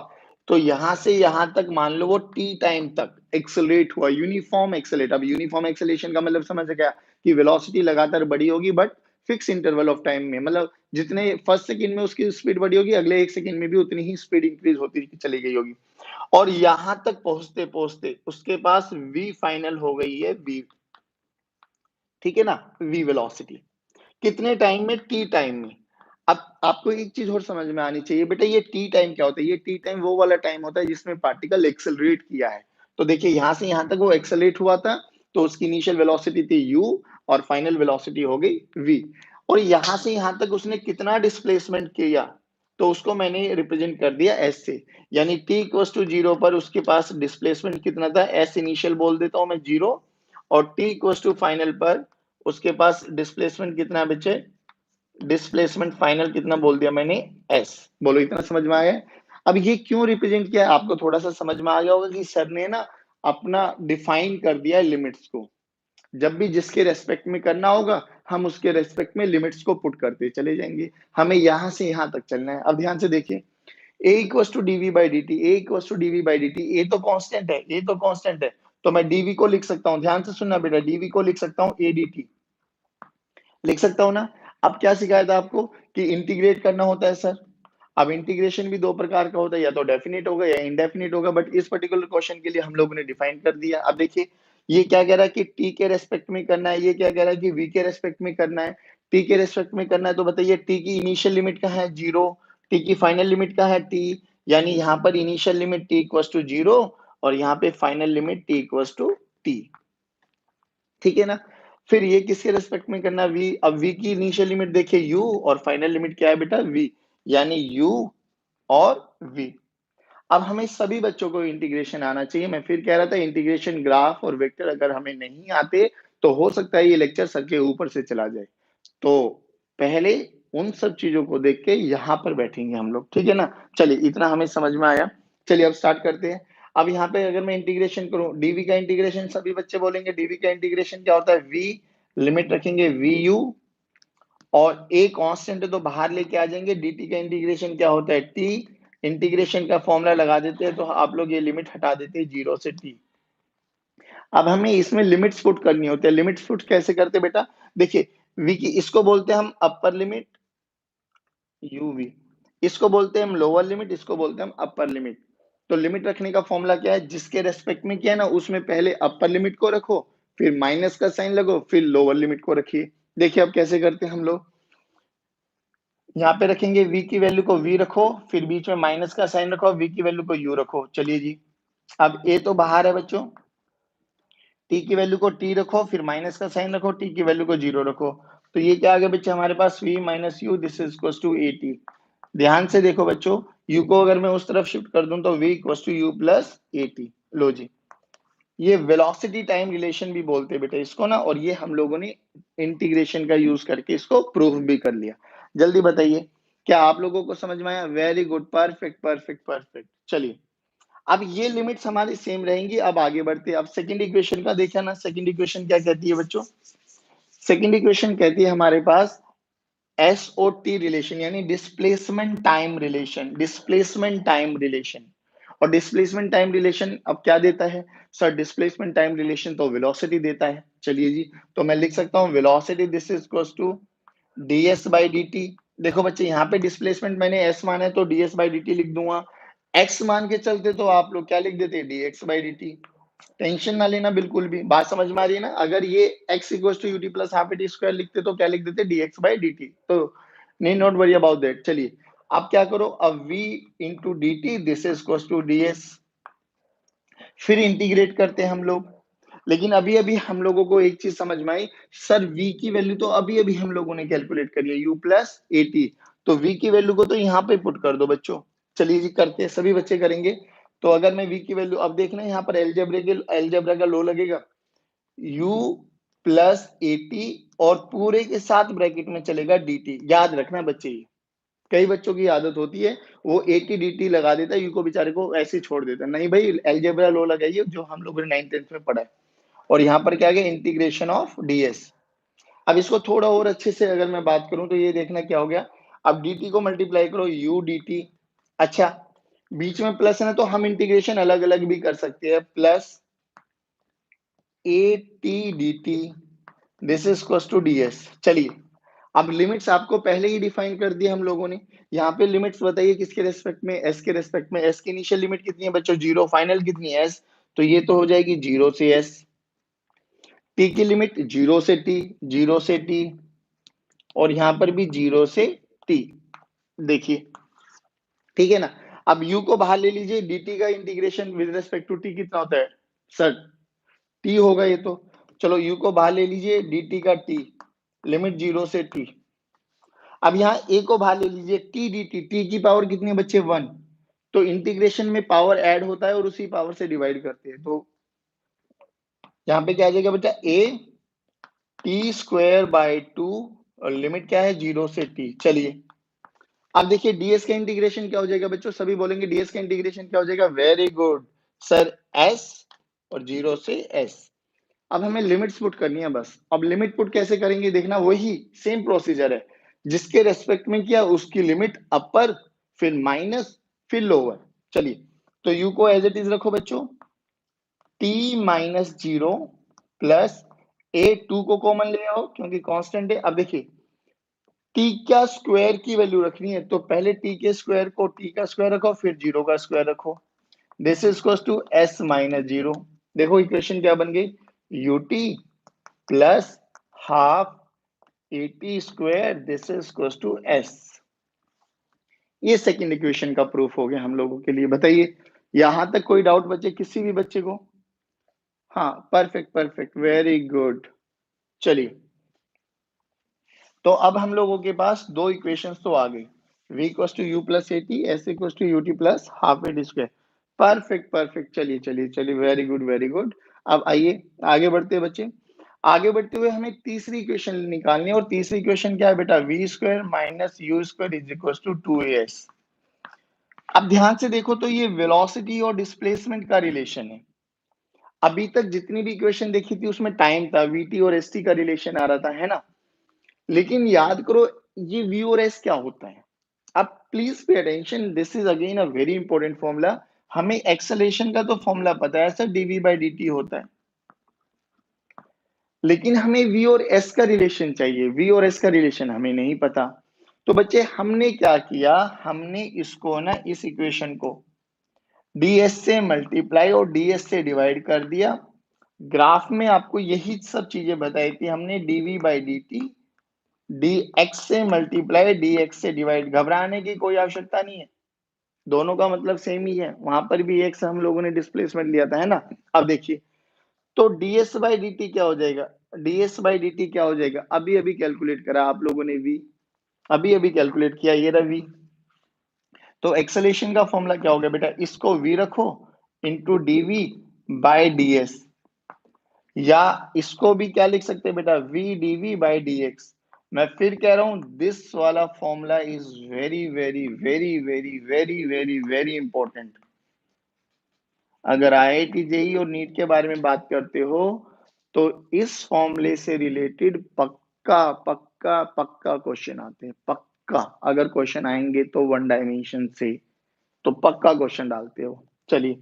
तो यहां से यहां तक मान लो वो t टाइम तक एक्सेलरेट हुआ, यूनिफॉर्म एक्सेलरेट। अब यूनिफॉर्म एक्सेलरेशन का मतलब समझ गया कि वेलोसिटी लगातार बढ़ी होगी, but fix interval of time में, मतलब जितने फर्स्ट सेकंड में उसकी स्पीड बढ़ी होगी, अगले एक सेकंड में भी उतनी ही स्पीड इंक्रीज होती चली गई होगी, और यहां तक पहुंचते पहुंचते उसके पास v फाइनल हो गई है v, ठीक है ना? v वेलोसिटी कितने टाइम में? t टाइम में। अब आपको एक चीज और समझ में आनी चाहिए बेटा, ये टी टाइम क्या होता है? ये टी टाइम वो वाला टाइम होता है जिसमें पार्टिकल एक्सेलरेट किया है। तो देखिए यहां से यहां तक वो एक्सेलरेट हुआ था, तो उसकी इनिशियल वेलोसिटी थी u और फाइनल वेलोसिटी हो गई v, और यहां से यहां तक उसने कितना डिस्प्लेसमेंट किया, तो उसको मैंने रिप्रेजेंट कर दिया s से, यानी t इक्वल्स टू 0 पर उसके पास डिस्प्लेसमेंट कितना था? s इनिशियल बोल देता हूं मैं 0, और t इक्वल्स टू फाइनल पर उसके पास डिस्प्लेसमेंट कितना बचे? डिस्प्लेसमेंट फाइनल कितना बोल दिया मैंने? s। बोलो इतना समझ में आया? अब ये क्यों रिप्रेजेंट किया है आपको थोड़ा सा समझ में आ गया होगा कि सर ने ना अपना डिफाइन कर दिया है लिमिट्स को। जब भी जिसके रेस्पेक्ट में करना होगा, हम उसके रेस्पेक्ट में लिमिट्स को पुट करते चले जाएंगे। हमें यहां से यहां तक चलना है। अब ध्यान से देखिए, a equals to dv by dt, a equals to dv by dt, a तो कांस्टेंट है, a तो कांस्टेंट है, तो मैं dv को लिख सकता हूं, ध्यान से सुनना बेटा, dv को लिख सकता हूं a dt, लिख सकता हूं ना? अब क्या सिखाया था आपको कि इंटीग्रेट करना होता है सर। अब इंटीग्रेशन भी दो प्रकार का होता है, या तो डेफिनेट होगा या इनडेफिनेट होगा, बट इस पर्टिकुलर क्वेश्चन के लिए हम लोगों ने डिफाइन कर दिया। अब देखिए, ये क्या कह रहा है कि t के रेस्पेक्ट में करना है, ये क्या कह रहा है कि v के रेस्पेक्ट में करना है। t के रेस्पेक्ट में करना है तो बताइए t की इनिशियल लिमिट क्या है? 0, t की फाइनल लिमिट क्या है? t, यानी यहाँ पर initial limit t equals to 0 और यहाँ पे final limit t equals to t, ठीक है ना? फिर ये किसके रेस्पेक्ट में करना? v। अब v की इनिशियल लिमिट देखिए u, और फाइनल लिमिट क्या है बेटा? v, यानी u और v। अब हमें सभी बच्चों को इंटीग्रेशन आना चाहिए। मैं फिर कह रहा था, इंटीग्रेशन ग्राफ और वेक्टर अगर हमें नहीं आते, तो हो सकता है ये लेक्चर सर के ऊपर से चला जाए। तो पहले उन सब चीजों को देख के यहाँ पर बैठेंगे हम लोग, ठीक है ना? चलिए इतना हमें समझ में आया। चलिए अब स्टार्ट करते हैं। अब यहाँ पे अगर मैं इंटीग्रेशन करूं, डीवी का इंटीग्रेशन सभी बच्चे बोलेंगे, डीवी का इंटीग्रेशन क्या होता है? वी, लिमिट रखेंगे वी यू, और ए कांस्टेंट है तो बाहर लेके आ जाएंगे। dt का इंटीग्रेशन क्या होता है? t, इंटीग्रेशन का फॉर्मूला लगा देते हैं, तो आप लोग ये लिमिट हटा देते हैं 0 से t। अब हमें इसमें लिमिट्स पुट करनी होती है। लिमिट्स पुट कैसे करते हैं बेटा? देखिए, v की इसको बोलते हैं हम अपर लिमिट uv, इसको बोलते हैं हम लोअर लिमिट, इसको बोलते हैं हम अपर लिमिट। तो लिमिट रखने का फॉर्मूला क्या है? जिसके रेस्पेक्ट में किया है ना, उसमें पहले अपर लिमिट को रखो, फिर माइनस का साइन लगो, फिर लोअर लिमिट को रखिए। देखिए अब कैसे करते हैं हम लोग, यहाँ पे रखेंगे v की वैल्यू को v रखो, फिर बीच में माइनस का साइन रखो, v की वैल्यू को u रखो। चलिए जी, अब a तो बाहर है बच्चों, t की वैल्यू को t रखो, फिर माइनस का साइन रखो, t की वैल्यू को 0 रखो। तो ये क्या आ गया बच्चे हमारे पास v minus u, this is equal to at। ध्यान से देखो बच्चों, u को अगर मैं उस तरफ शिफ्ट कर दूं तो v equal to u plus at। लो जी, ये वेलोसिटी टाइम रिलेशन भी बोलते हैं बेटा इसको ना, और ये हम लोगों ने इंटीग्रेशन का यूज करके इसको प्रूफ भी कर लिया। जल्दी बताइए, क्या आप लोगों को समझ में आया? Very good, perfect perfect perfect. चलिए, अब ये लिमिट्स हमारी सेम रहेंगी। अब आगे बढ़ते हैं। अब सेकंड इक्वेशन का देखा ना, सेकंड इक्वेशन क्या कहती है बच्चों? सेकंड इक्वेशन कहती है हमारे पास एसओटी रिलेशन, यानी displacement time relation. Displacement time relation, और डिस्प्लेसमेंट टाइम रिलेशन अब क्या देता है सर? डिस्प्लेसमेंट टाइम रिलेशन तो वेलोसिटी देता है। चलिए जी, तो मैं लिख सकता हूँ velocity this is equal to ds by dt। देखो बच्चे, यहाँ पे डिस्प्लेसमेंट मैंने s माना है तो ds बाई dt लिख दूंगा। x मान के चलते तो आप लोग क्या लिख देते? dx by dt। टेंशन ना लेना, बिल्कुल भी बात समझ में आ रही है ना? अगर ये x equal to u t plus half t square लिखते तो क्या लिख देते? dx by dt। तो नहीं, नॉट वरी अबाउट दैट। चलिए, अब क्या करो, अब v into d t this is equal to ds, फिर इंटीग्रेट करते हैं हम लोग। लेकिन अभी अभी हम लोगों को एक चीज समझ में आई, सर v की वैल्यू तो अभी अभी हम लोगों ने कैलकुलेट करी है u प्लस at, तो v की वैल्यू को तो यहाँ पे पुट कर दो बच्चों। चलिए जी, करते हैं, सभी बच्चे करेंगे। तो अगर मैं v की वैल्यू, अब देखना यहाँ पर एलजेब्रा का लो लगेगा, u प्लस एटी और पूरे के साथ ब्रैकेट में चलेगा dt। याद रखना बच्चे, ये कई बच्चों की आदत होती है, वो एटी dt लगा देता है, यू को बेचारे को ऐसे ही छोड़ देता है। नहीं भाई, एलजेब्रा लो लगाइए जो हम लोगों ने 9th-10th में पढ़ा है। और यहाँ पर क्या गया? Integration of ds। अब इसको थोड़ा और अच्छे से अगर मैं बात करूं तो ये देखना क्या हो गया, अब dt को मल्टीप्लाई करो u dt। अच्छा, बीच में प्लस है ना, तो हम इंटीग्रेशन अलग अलग भी कर सकते हैं, plus at dt this is equal to ds। चलिए, अब लिमिट्स आपको पहले ही डिफाइन कर दिए हम लोगों ने। यहाँ पे लिमिट्स बताइए किसके रेस्पेक्ट में? s के रेस्पेक्ट में। s की इनिशियल लिमिट कितनी है बच्चों? 0। फाइनल कितनी है? s, तो ये तो हो जाएगी 0 से s। t की लिमिट 0 से t, 0 से t, और यहां पर भी 0 से t। देखिए, ठीक है ना? अब u को बाहर ले लीजिए, dt का integration with respect to t कितना होता है सर? t होगा ये तो। चलो, u को बाहर ले लीजिए, dt का t, लिमिट 0 से t। अब यहाँ a को बाहर ले लीजिए, t dt, t की पावर कितनी है बच्चे? 1। तो इंटीग्रेशन में पावर ऐड होता है और उसी पावर से डिवाइड करते हैं। तो यहाँ पे क्या आ जाएगा बेटा? a टी स्क्वायर बाई 2, और लिमिट क्या है? 0 से t। चलिए, अब देखिए ds का इंटीग्रेशन क्या हो जाएगा बच्चों? सभी बोलेंगे ds का इंटीग्रेशन क्या हो जाएगा? वेरी गुड सर, s और 0 से s। अब हमें लिमिट्स पुट करनी है बस। अब लिमिट पुट कैसे करेंगे देखना, वही सेम प्रोसीजर है, जिसके रेस्पेक्ट में किया उसकी लिमिट अपर, फिर माइनस, फिर लोअर। चलिए, तो u को एज इट इज रखो बच्चों, t माइनस 0 प्लस a, 2 को कॉमन ले आओ क्योंकि कांस्टेंट है। अब देखिए, t का स्क्वायर की वैल्यू रखनी है, तो पहले t के स्क्वायर को t का स्क्वायर रखो, फिर 0 का स्क्वायर रखो। This is equal to s minus 0। देखो इक्वेशन क्या बन गई? ut plus half a t square, this is equal to s। ये सेकंड इक्वेशन का प्रूफ हो गया हम लोगों के लिए। बताइए, यहां तक कोई डाउट बचे किसी भी बच्चे को? हाँ, परफेक्ट परफेक्ट, वेरी गुड। चलिए, तो अब हम लोगों के पास दो इक्वेशंस तो आ गई, v equals to u plus a t, s equals to u t plus half a t square. Perfect perfect, चलिए चलिए चलिए, वेरी गुड वेरी गुड। अब आइए आगे बढ़ते हैं बच्चे। आगे बढ़ते हुए हमें तीसरी इक्वेशन निकालनी है, और तीसरी इक्वेशन क्या है बेटा? V square minus u square is equals to 2as। अब ध्यान से देखो तो ये वेलोसिटी और डिस्प्लेसमेंट का रिलेशन है। अभी तक जितनी भी इक्वेशन देखी थी उसमें टाइम था, वीटी और एसटी का रिलेशन आ रहा था, है ना? लेकिन याद करो, ये वी और एस क्या होता है? अब please pay attention, this is again a very important formula. हमें एक्सेलरेशन का तो फॉर्मूला पता है sir, d v by d t होता है, लेकिन हमें v और s का रिलेशन चाहिए। v और s का रिलेशन हमें नहीं पता। तो बच्चे हमने क्या किया, हमने इसको ना, इस इक्वेशन को ds से मल्टीप्लाई और ds से डिवाइड कर दिया। ग्राफ में आपको यही सब चीजें बताई थी हमने, dv बाई dt dx से मल्टीप्लाई dx से डिवाइड। घबराने की कोई आवश्यकता नहीं है, दोनों का मतलब सेम ही है, वहां पर भी x हम लोगों ने डिस्प्लेसमेंट लिया था, है ना। अब देखिए, तो ds बाई dt क्या हो जाएगा, ds बाई dt क्या हो जाएगा, अभी अभी कैलकुलेट करा आप लोगों ने v, अभी अभी कैलकुलेट किया, ये रहा v। तो एक्सेलेरेशन का फॉर्मूला क्या हो गया बेटा, इसको v रखो इंटू dv बाई ds, या इसको भी क्या लिख सकते हैं बेटा, v dv बाई dx। मैं फिर कह रहा हूं, दिस वाला formula is very very very very very very very important. अगर IIT जेई और नीट के बारे में बात करते हो तो इस फॉर्मूले से रिलेटेड पक्का पक्का पक्का क्वेश्चन आते हैं, पक्का। अगर क्वेश्चन आएंगे तो वन डायमेंशन से, तो पक्का क्वेश्चन डालते हो। चलिए,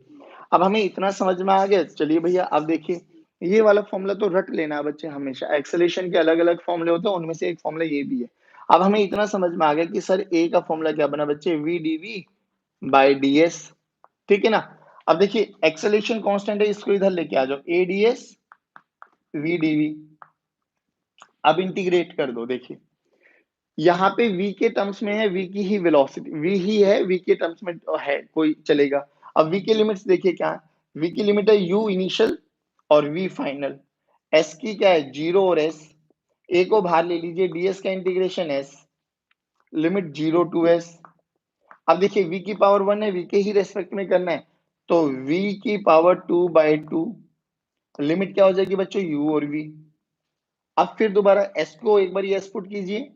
अब हमें इतना समझ में आ गया। चलिए भैया, अब देखिए, ये वाला फॉर्मूला तो रट लेना बच्चे हमेशा, एक्सेलेरेशन के अलग अलग फॉर्मूले होते हैं, उनमें से एक फॉर्मूला ये भी है। अब हमें इतना समझ में आ गया कि सर ए का फॉर्मूला क्या बना बच्चे, v d v by d s, ठीक है ना। अब देखिए, एक्सेलेरेशन कांस्टेंट है, इसको इधर लेके आ जाओ, a d s v d v. अब इंटीग्रेट कर दो, देखिए यहाँ पे v के टर्म्स में है, v की ही वेलोसिटी, v ही है, v के टर्म्स में है, कोई चलेगा। अब v के लिमिट्स देखिए क्या है, v की लिमिट है u इनिशियल और v फाइनल, s की क्या है, 0 और s, a को बाहर ले लीजिए, ds का इंटीग्रेशन s, लिमिट 0 टू s। अब देखिए v की पावर 1 है, v के ही रेस्पेक्ट में करना है, तो v की पावर 2 बाई 2, लिमिट क्या हो जाएगी बच्चों, u और v। अब फिर दोबारा s को एक बार s पुट कीजिए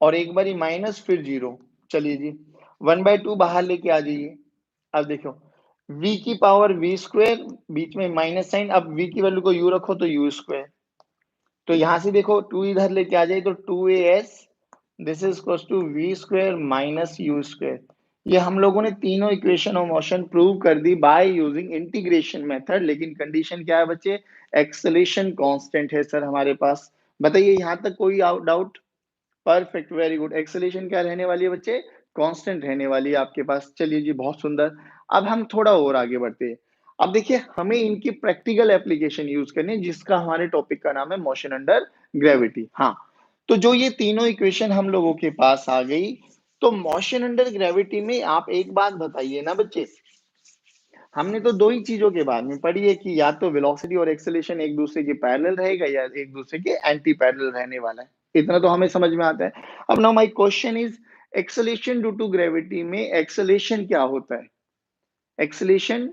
और एक बारी माइनस फिर 0। चलिए जी, 1/2 बाहर लेके आ जाइए। अब देखो, v की पावर v स्क्वायर, बीच में माइनस साइन, अब v की वैल्यू को u रखो तो u स्क्वायर। तो यहां से देखो 2 इधर लेके आ जाए तो 2as, this is equal to v square minus u square. ये हम लोगों ने तीनों इक्वेशन ऑफ मोशन प्रूव कर दी बाय यूजिंग इंटीग्रेशन मेथड, लेकिन कंडीशन क्या है बच्चे, एक्सेलेरेशन कांस्टेंट है सर हमारे पास। बताइए यहां तक कोई doubt. Perfect, very good. Acceleration क्या रहने वाली है बच्चे, कांस्टेंट रहने वाली है आपके पास। चलिए जी, बहुत सुंदर। अब हम थोड़ा और आगे बढ़ते हैं। अब देखिए, हमें इनकी प्रैक्टिकल एप्लीकेशन यूज करनी है, जिसका हमारे टॉपिक का नाम है मोशन अंडर ग्रेविटी। हाँ, तो जो ये तीनों इक्वेशन हम लोगों के पास आ गई, तो मोशन अंडर ग्रेविटी में आप एक बात बताइए ना बच्चे, हमने तो दो ही चीजों के बारे में पढ़ी है कि या तो वेलोसिटी और एक्सेलेरेशन एक दूसरे के पैरेलल रहेगा या एक दूसरे के एंटी पैरेलल रहने वाला है, इतना तो हमें समझ में आता है। अब now my question is, acceleration due to gravity में एक्सेलेरेशन क्या होता है, एक्सेलेरेशन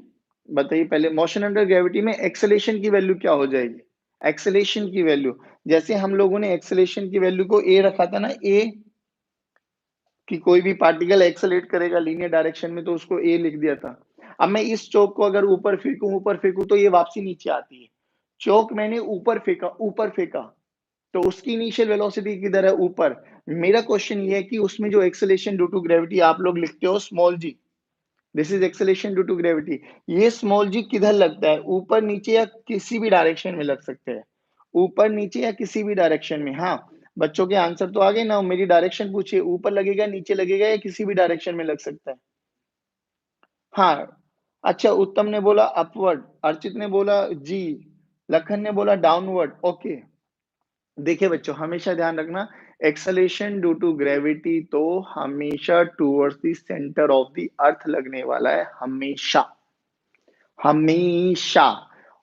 बताइए पहले। मोशन अंडर ग्रेविटी में एक्सेलेरेशन की वैल्यू क्या हो जाएगी, एक्सेलेरेशन की वैल्यू, जैसे हम लोगों ने एक्सेलेरेशन की वैल्यू को ए रखा था ना, ए, कि कोई भी पार्टिकल एक्सेलेरेट करेगा लीनियर डायरेक्शन में तो उसको ए लिख दिया था। अब मैं इस चौक को अगर ऊपर फेंकूं तो ये वापसी नीचे आती है। चौक मैंने ऊपर फेंका तो उसकी इनिशियल वेलोसिटी किधर है, ऊपर। मेरा क्वेश्चन ये है कि उसमें जो एक्सेलेरेशन ड्यू टू ग्रेविटी आप लोग लिखते हो small g, this is acceleration due to gravity, ये स्मॉल जी किधर लगता है, ऊपर नीचे या किसी भी डायरेक्शन में लग सकते हैं, ऊपर नीचे या किसी भी डायरेक्शन में। हाँ, बच्चों के आंसर तो आ गए ना, मेरी डायरेक्शन पूछिए, ऊपर लगेगा, नीचे लगेगा या किसी भी डायरेक्शन में लग सकता है। हाँ, अच्छा, उत्तम ने बोला अपवर्ड, अर्चित ने बोला जी, लखन ने बोला डाउनवर्ड। ओके, देखिए बच्चों, हमेशा ध्यान रखना, एक्सेलेरेशन ड्यू टू ग्रेविटी तो हमेशा towards the centre of the अर्थ लगने वाला है, हमेशा, हमेशा।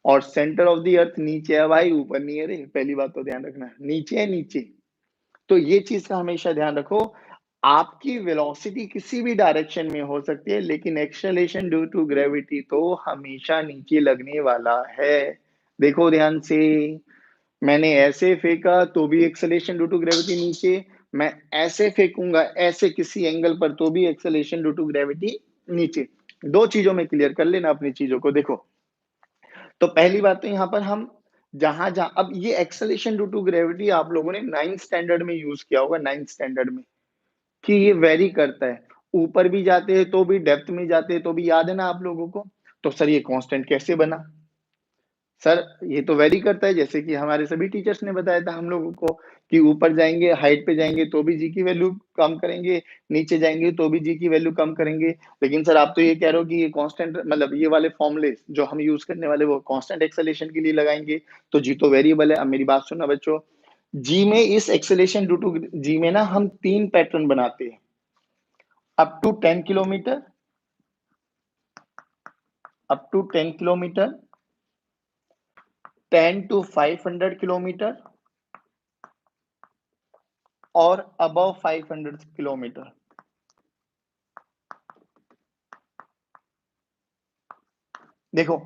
और सेंटर ऑफ द अर्थ नीचे है भाई, ऊपर नहीं है रे, पहली बात तो ध्यान रखना, नीचे है, नीचे। तो ये चीज का हमेशा ध्यान रखो। आपकी वेलोसिटी किसी भी डायरेक्शन में हो सकती है, लेकिन एक्सेलेरेशन ड्यू टू ग्रेविटी तो हमेशा नीचे लगने वाला है। देखो ध्यान से, मैंने ऐसे फेंका तो भी एक्सेलेरेशन ड्यू टू ग्रेविटी नीचे, मैं ऐसे फेंकूंगा ऐसे किसी एंगल पर तो भी एक्सेलेरेशन ड्यू टू ग्रेविटी नीचे। दो चीजों में क्लियर कर लेना अपनी चीजों को। देखो, तो पहली बात तो यहाँ पर हम जहां जहां, अब ये एक्सेलेरेशन ड्यू टू ग्रेविटी आप लोगों ने 9th स्टैंडर्ड में यूज किया होगा, 9th स्टैंडर्ड में, कि ये वेरी करता है, ऊपर भी जाते हैं तो भी, डेप्थ में जाते हैं तो भी, याद है ना आप लोगों को। तो सर ये कांस्टेंट कैसे बना, सर ये तो वेरी करता है, जैसे कि हमारे सभी टीचर्स ने बताया था हम लोगों को कि ऊपर जाएँगे, हाइट पे जाएँगे तो भी जी की वैल्यू कम करेंगे, नीचे जाएँगे तो भी जी की वैल्यू कम करेंगे। लेकिन सर आप तो ये कह रहे हो कि ये कांस्टेंट मतलब ये वाले फ़ॉर्मूले जो हम यूज़ करने वाले वो कांस्टेंट एक्सेलरेशन के लिए लगाएँगे, तो जी तो वेरिएबल है। अब मेरी बात सुनना बच्चों, जी में इस एक्सेलरेशन ड्यू टू जी में ना हम 3 पैटर्न बनाते हैं। Up to 10 kilometre, up to 10 kilometre, 10 to 500 kilometre और अबव 500 किलोमीटर। देखो,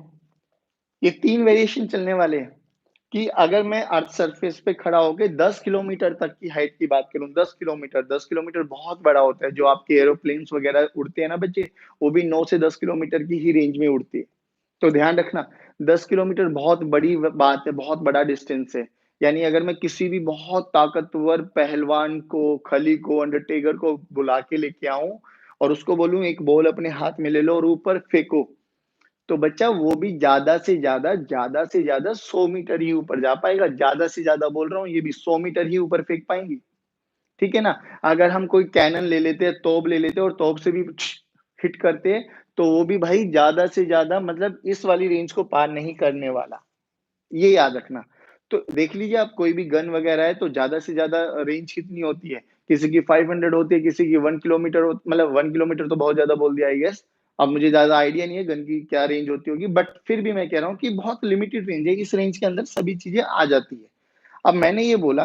ये 3 वेरिएशन चलने वाले हैं कि अगर मैं अर्थ सरफेस पे खड़ा होके 10 किलोमीटर तक की हाइट की बात करूँ, 10 किलोमीटर बहुत बड़ा होता है। जो आपके एरोप्लेन्स वगैरह उड़ते हैं ना बच्चे, वो भी 9 से 10 किलोमीटर की ही रेंज में उड़ती है। तो ध्यान रखना, 10 किलोमीटर बहुत बड़ी बात है, बहुत बड़ा डिस्टेंस है। यानी अगर मैं किसी भी बहुत ताकतवर पहलवान को, खली को, अंडरटेकर को बुला के लेके आऊँ और उसको बोलूँ एक बॉल अपने हाथ में ले लो और ऊपर फेंको, तो बच्चा वो भी ज़्यादा से ज़्यादा 100 मीटर ही ऊपर जा पाएगा। ज़्यादा से ज़्यादा बोल रहा हूँ, ये भी 100 मीटर ही ऊपर फेंक पाएँगी। ठीक है ना? अगर हम कोई कैनन ले लेते हैं, तोप ले लेते हैं और तोप से भी हिट करते हैं, तो वो भी भाई ज़्यादा से ज़्यादा मतलब इस वाली रेंज को पार नहीं करने वाला। ये याद रखना। तो देख लीजिए आप कोई भी गन वगैरह है तो ज़्यादा से ज़्यादा रेंज कितनी होती है? किसी की 500 होती है, किसी की 1 किलोमीटर हो मतलब 1 किलोमीटर तो बहुत ज़्यादा बोल दिया आई गेस। अब मुझे ज़्यादा आइडिया नहीं है गन की क्या रेंज होती होगी, बट फिर भी मैं कह रहा हूँ कि बहुत लिमिटेड रेंज है, इस रेंज के अंदर सभी चीज़ें आ जाती है। अब मैंने ये बोला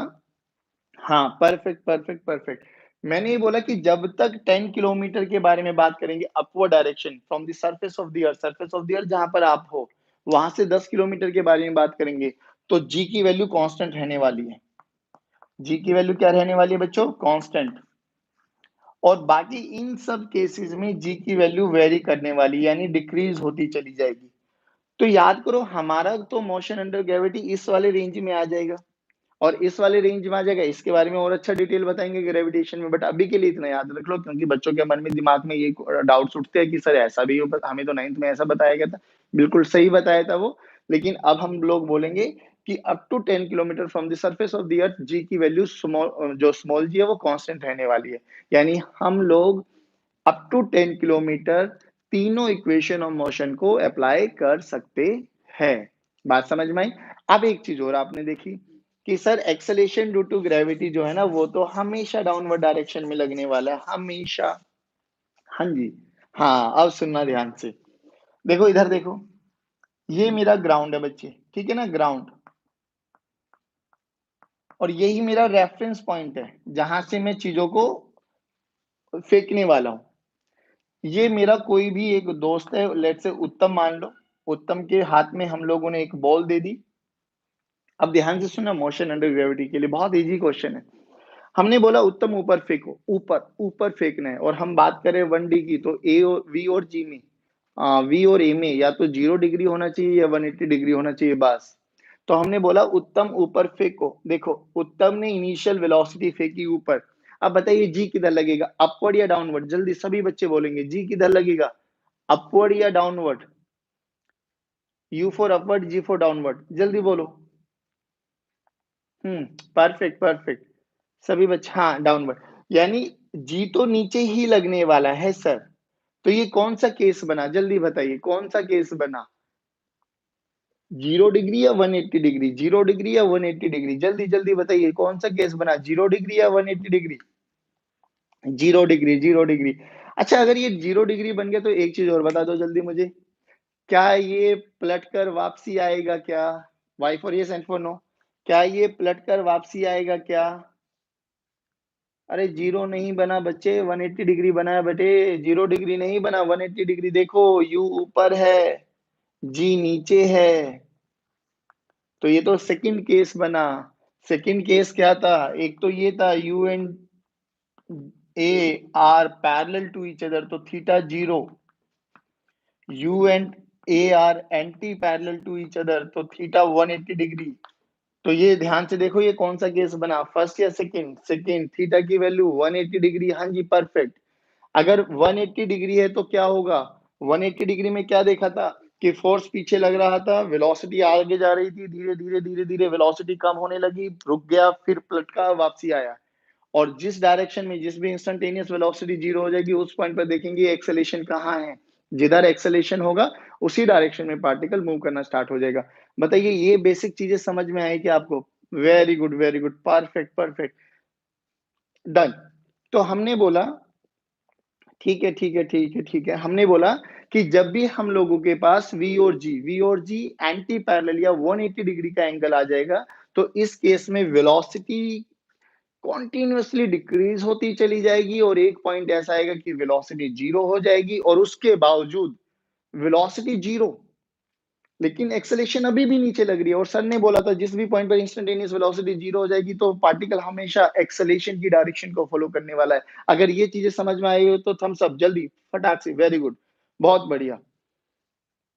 हाँ, परफेक्ट, परफेक्ट, परफेक्ट। मैंने ये बोला कि जब तक 10 किलोमीटर के बारे में बात करेंगे upward direction from the surface of the अर्थ जहाँ पर आप हो, वहाँ से 10 किलोमीटर के बारे में बात करेंगे, तो जी की वैल्यू कांस्टेंट रहने वाली है। जी की वैल्यू क्या रहने वाली है बच्चों? कांस्टेंट। और बाकी इन सब केसेस में जी की वैल्यू वेरी करने वाली है, यानी डिक्रीज़ होती चली जाएगी। तो याद करो हमारा तो मोशन अंडर ग्रेविटी इस वाले रेंज में आ जाएगा। और इस वाले रेंज में आ जाएगा, इसके बारे में और अच्छा डिटेल बताएँगे ग्रेविटेशन में, बट अभी के लिए इतना याद रख लो क्योंकि बच्चों के मन में दिमाग में ये डाउट्स उठते हैं कि सर ऐसा भी हो हमें तो 9th में ऐसा बताया गया था। बिल्कुल सही बताया था वो, लेकिन अब हम लोग बोलेंगे कि up to 10 kilometre from the surface of the earth G की वैल्यू जो स्मॉल जी है वो कांस्टेंट रहने वाली है। यानी हम लोग अप टू 10 किलोमीटर तीनों इक्वेशन ऑफ मोशन को अप्लाई कर सकते हैं। बात समझ में आई? अब एक चीज और आपने देखी कि sir acceleration due to gravity जो है ना वो तो हमेशा डाउनवर्ड डायरेक्शन में लगने वाला है, हमेशा। हाँ जी। हाँ, अब सुनना ध्यान से। देखो इधर देखो, ये मेरा ग्राउंड है बच्चे, ठीक है ना? ग्राउंड। और यही मेरा रेफरेंस पॉइंट है, जहां से मैं चीजों को फेंकने वाला हूं। ये मेरा कोई भी एक दोस्त है, लेट्स से उत्तम मान लो। उत्तम के हाथ में हम लोगों ने एक बॉल दे दी। अब ध्यान से सुनना, मोशन अंडर ग्रेविटी के लिए बहुत इजी क्वेश्चन है। हमने बोला उत्तम ऊपर फेंको, ऊपर ऊपर फेंकना है, और हम बात करें 1D की तो ए और वी और जी में वी और ए में या तो 0 डिग्री होना चाहिए या 180 डिग्री होना चाहिए बस। तो हमने बोला उत्तम ऊपर फेंको। देखो उत्तम ने इनिशियल वेलोसिटी फेंकी ऊपर। अब बताइए जी किधर लगेगा, अपवर्ड या डाउनवर्ड? जल्दी सभी बच्चे बोलेंगे जी किधर लगेगा, अपवर्ड या downward? U for upward, g for downward, जल्दी बोलो। Perfect, perfect. सभी बच्चे हाँ, डाउनवर्ड। यानी जी तो नीचे ही लगने वाला है सर। तो ये कौन सा केस बना? जल्दी बताइए कौन सा केस बना? 0 डिग्री या 180 डिग्री? 0 डिग्री या 180 डिग्री? जल्दी जल्दी बताइए कौन सा केस बना? 0 डिग्री या 180 डिग्री? 0 degree, 0 degree. अच्छा अगर ये 0 डिग्री बन गया तो एक चीज और बता दो जल्दी मुझे, क्या ये पलट कर वापसी आएगा क्या? Y for yes and for no. क्या ये पलट कर वापसी आएगा क्या? अरे 0 नहीं बना बच्चे, 180 डिग्री बना है बेटे। 0 डिग्री नहीं बना, 180 डिग्री। देखो यू ऊपर है, जी नीचे है। तो ये तो सेकंड केस बना। सेकंड केस क्या था? एक तो ये था U and A are parallel to each other तो theta 0। U and A are anti parallel to each other तो थीटा 180 डिग्री। तो ये ध्यान से देखो ये कौन सा केस बना, फर्स्ट या सेकंड? सेकंड। थीटा की वैल्यू 180 डिग्री। हाँ जी, परफेक्ट। अगर 180 डिग्री है तो क्या होगा? 180 डिग्री में क्या देखा था? कि फोर्स पीछे लग रहा था, वेलोसिटी आगे जा रही थी, धीरे-धीरे वेलोसिटी कम होने लगी, रुक गया, फिर पलटा, वापसी आया। और जिस डायरेक्शन में जिस भी इंस्टेंटेनियस वेलोसिटी 0 हो जाएगी, उस पॉइंट पर देखेंगे एक्सेलरेशन कहाँ है। जिधर एक्सेलरेशन होगा, उसी डायरेक्शन में पार्टिकल मूव करना स्टार्ट हो जाएगा। बताइए ये बेसिक चीज़ें समझ में आई क्या आपको? Very good, perfect, perfect, done. तो हमने बोला ठीक है। हमने बोला कि जब भी हम लोगों के पास V और G एंटी पैरेलल या 180 डिग्री का एंगल आ जाएगा, तो इस केस में वेलोसिटी कंटीन्यूअसली डिक्रीज होती चली जाएगी और एक पॉइंट ऐसा आएगा कि वेलोसिटी 0 हो जाएगी और उसके बावजूद वेलोसिटी 0 लेकिन एक्सेलरेशन अभी भी नीचे लग रही है और सर ने बोला था जिस भी पॉइंट पर इंस्टेंटेनियस वेलोसिटी 0 हो जाएगी तो पार्टिकल हमेशा एक्सेलरेशन की डायरेक्शन को फॉलो करने वाला है। अगर ये चीजें समझ में आई हो तो थम्स अप जल्दी फटाक से, वेरी गुड, बहुत बढ़िया,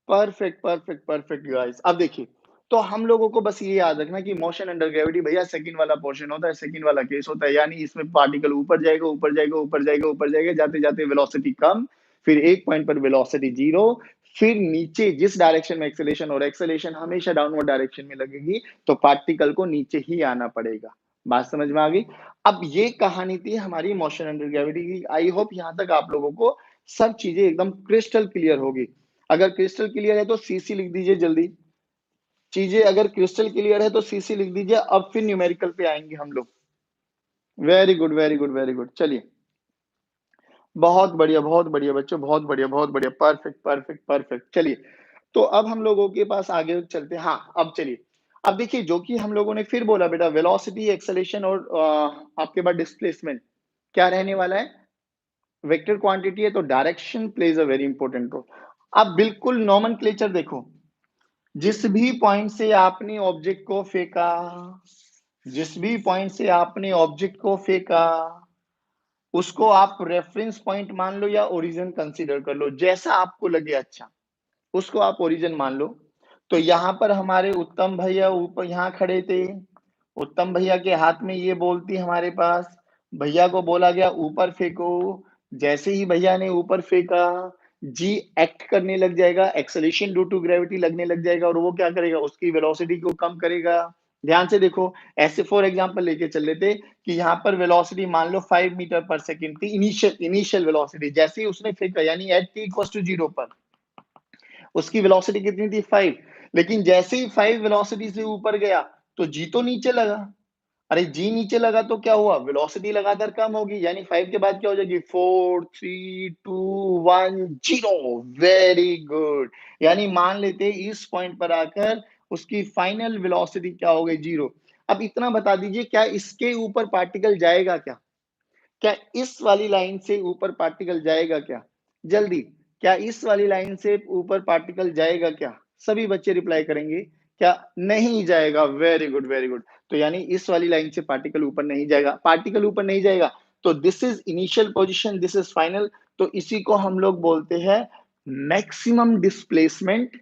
परफेक्ट गाइस। अब देखिए, तो हम लोगों को बस ये याद रखना कि मोशन अंडर ग्रेविटी भैया सेकंड वाला पोर्शन होता है, सेकंड वाला केस होता है, यानी इसमें पार्टिकल ऊपर जाएगा, जाते-जाते वेलोसिटी कम, फिर एक पॉइंट पर वेलोसिटी 0, फिर नीचे जिस डायरेक्शन में एक्सेलरेशन और एक्सेलरेशन हमेशा डाउनवर्ड डायरेक्शन में लगेगी, तो पार्टिकल को नीचे ही आना पड़ेगा। बात समझ में आ गई? अब ये कहानी थी हमारी मोशन अंडर ग्रेविटी की। आई होप यहाँ तक आप लोगों को सब चीजें एकदम क्रिस्टल क्लियर होगी। अगर क्रिस्टल क्लियर है तो सीसी लिख दीजिए जल्दी। चीजें अगर क्रिस्टल क्लियर है तो सीसी लिख दीजिए। अब फिर न्यूमेरिकल पे आएंगे हम लोग। Very good. चलिए, बहुत बढ़िया बच्चों, बहुत बढ़िया, परफेक्ट। चलिए, तो अब हम लोगों के पास आगे चलते हैं। हाँ, अब चलिए, अब देखिए जो कि हम लोगों ने फिर बोला बेटा, वेलोसिटी, एक्सेलरेशन और आपके पास डिस्प्लेसमेंट क्या रहने वाला है? वेक्टर क्वांटिटी है तो direction plays a very important role. अब बिल्कुल नोमेनक्लेचर देखो, जिस भी पॉइंट से आपने ऑब्जेक्ट को फेंका, जिस भी पॉइंट से आपने ऑब्जेक्ट को फेंका, उसको आप रेफरेंस पॉइंट मान लो या ओरिजिन कंसीडर कर लो, जैसा आपको लगे अच्छा, उसको आप ओरिजिन मान लो। तो यहाँ पर हमारे उत्तम भैया ऊपर यहाँ खड़े थे, उत्तम भैया के हाथ में ये बॉल थी हमारे पास, भैया को बोला गया ऊपर फेंको, जैसे ही भैया ने ऊपर फेंका, जी एक्ट करने लग जाएगा, एक्सेलरेशन ड्यू टू ग्रेविटी लगने लग जाएगा और वो क्या करेगा, उसकी वेलोसिटी को कम करेगा। ध्यान से देखो, ऐसे फॉर एग्जांपल लेके चल लेते कि यहाँ पर वेलोसिटी मान लो 5 मीटर पर सेकंड थी, इनिशियल वेलोसिटी, जैसे ही उसने फेंका यानी एट t इक्वल टू 0 पर उसकी वेलोसिटी कितनी थी 5, लेकिन जैसे ही 5 वेलोसिटी से ऊपर गया तो जी तो नीचे लगा। अरे जी नीचे लगा तो क्या हुआ, वेलोसिटी लगातार कम होगी, यानी 5 के बाद क्या हो जाएगी, 4 3 2 1 0। वेरी गुड, यानी मान लेते इस पॉइंट पर आकर उसकी फाइनल वेलोसिटी क्या हो गई, 0। अब इतना बता दीजिए, क्या इसके ऊपर पार्टिकल जाएगा क्या? क्या इस वाली लाइन से ऊपर पार्टिकल जाएगा क्या? जल्दी, क्या इस वाली लाइन से ऊपर पार्टिकल जाएगा क्या? सभी बच्चे रिप्लाई करेंगे, क्या नहीं जाएगा? Very good. तो यानी इस वाली लाइन से पार्टिकल ऊपर नहीं जाएगा, पार्टिकल ऊपर नहीं जाएगा, तो this is initial position, this is final. तो इसी को हम लोग बोलते हैं मैक्सिमम डिस्प्लेसमेंट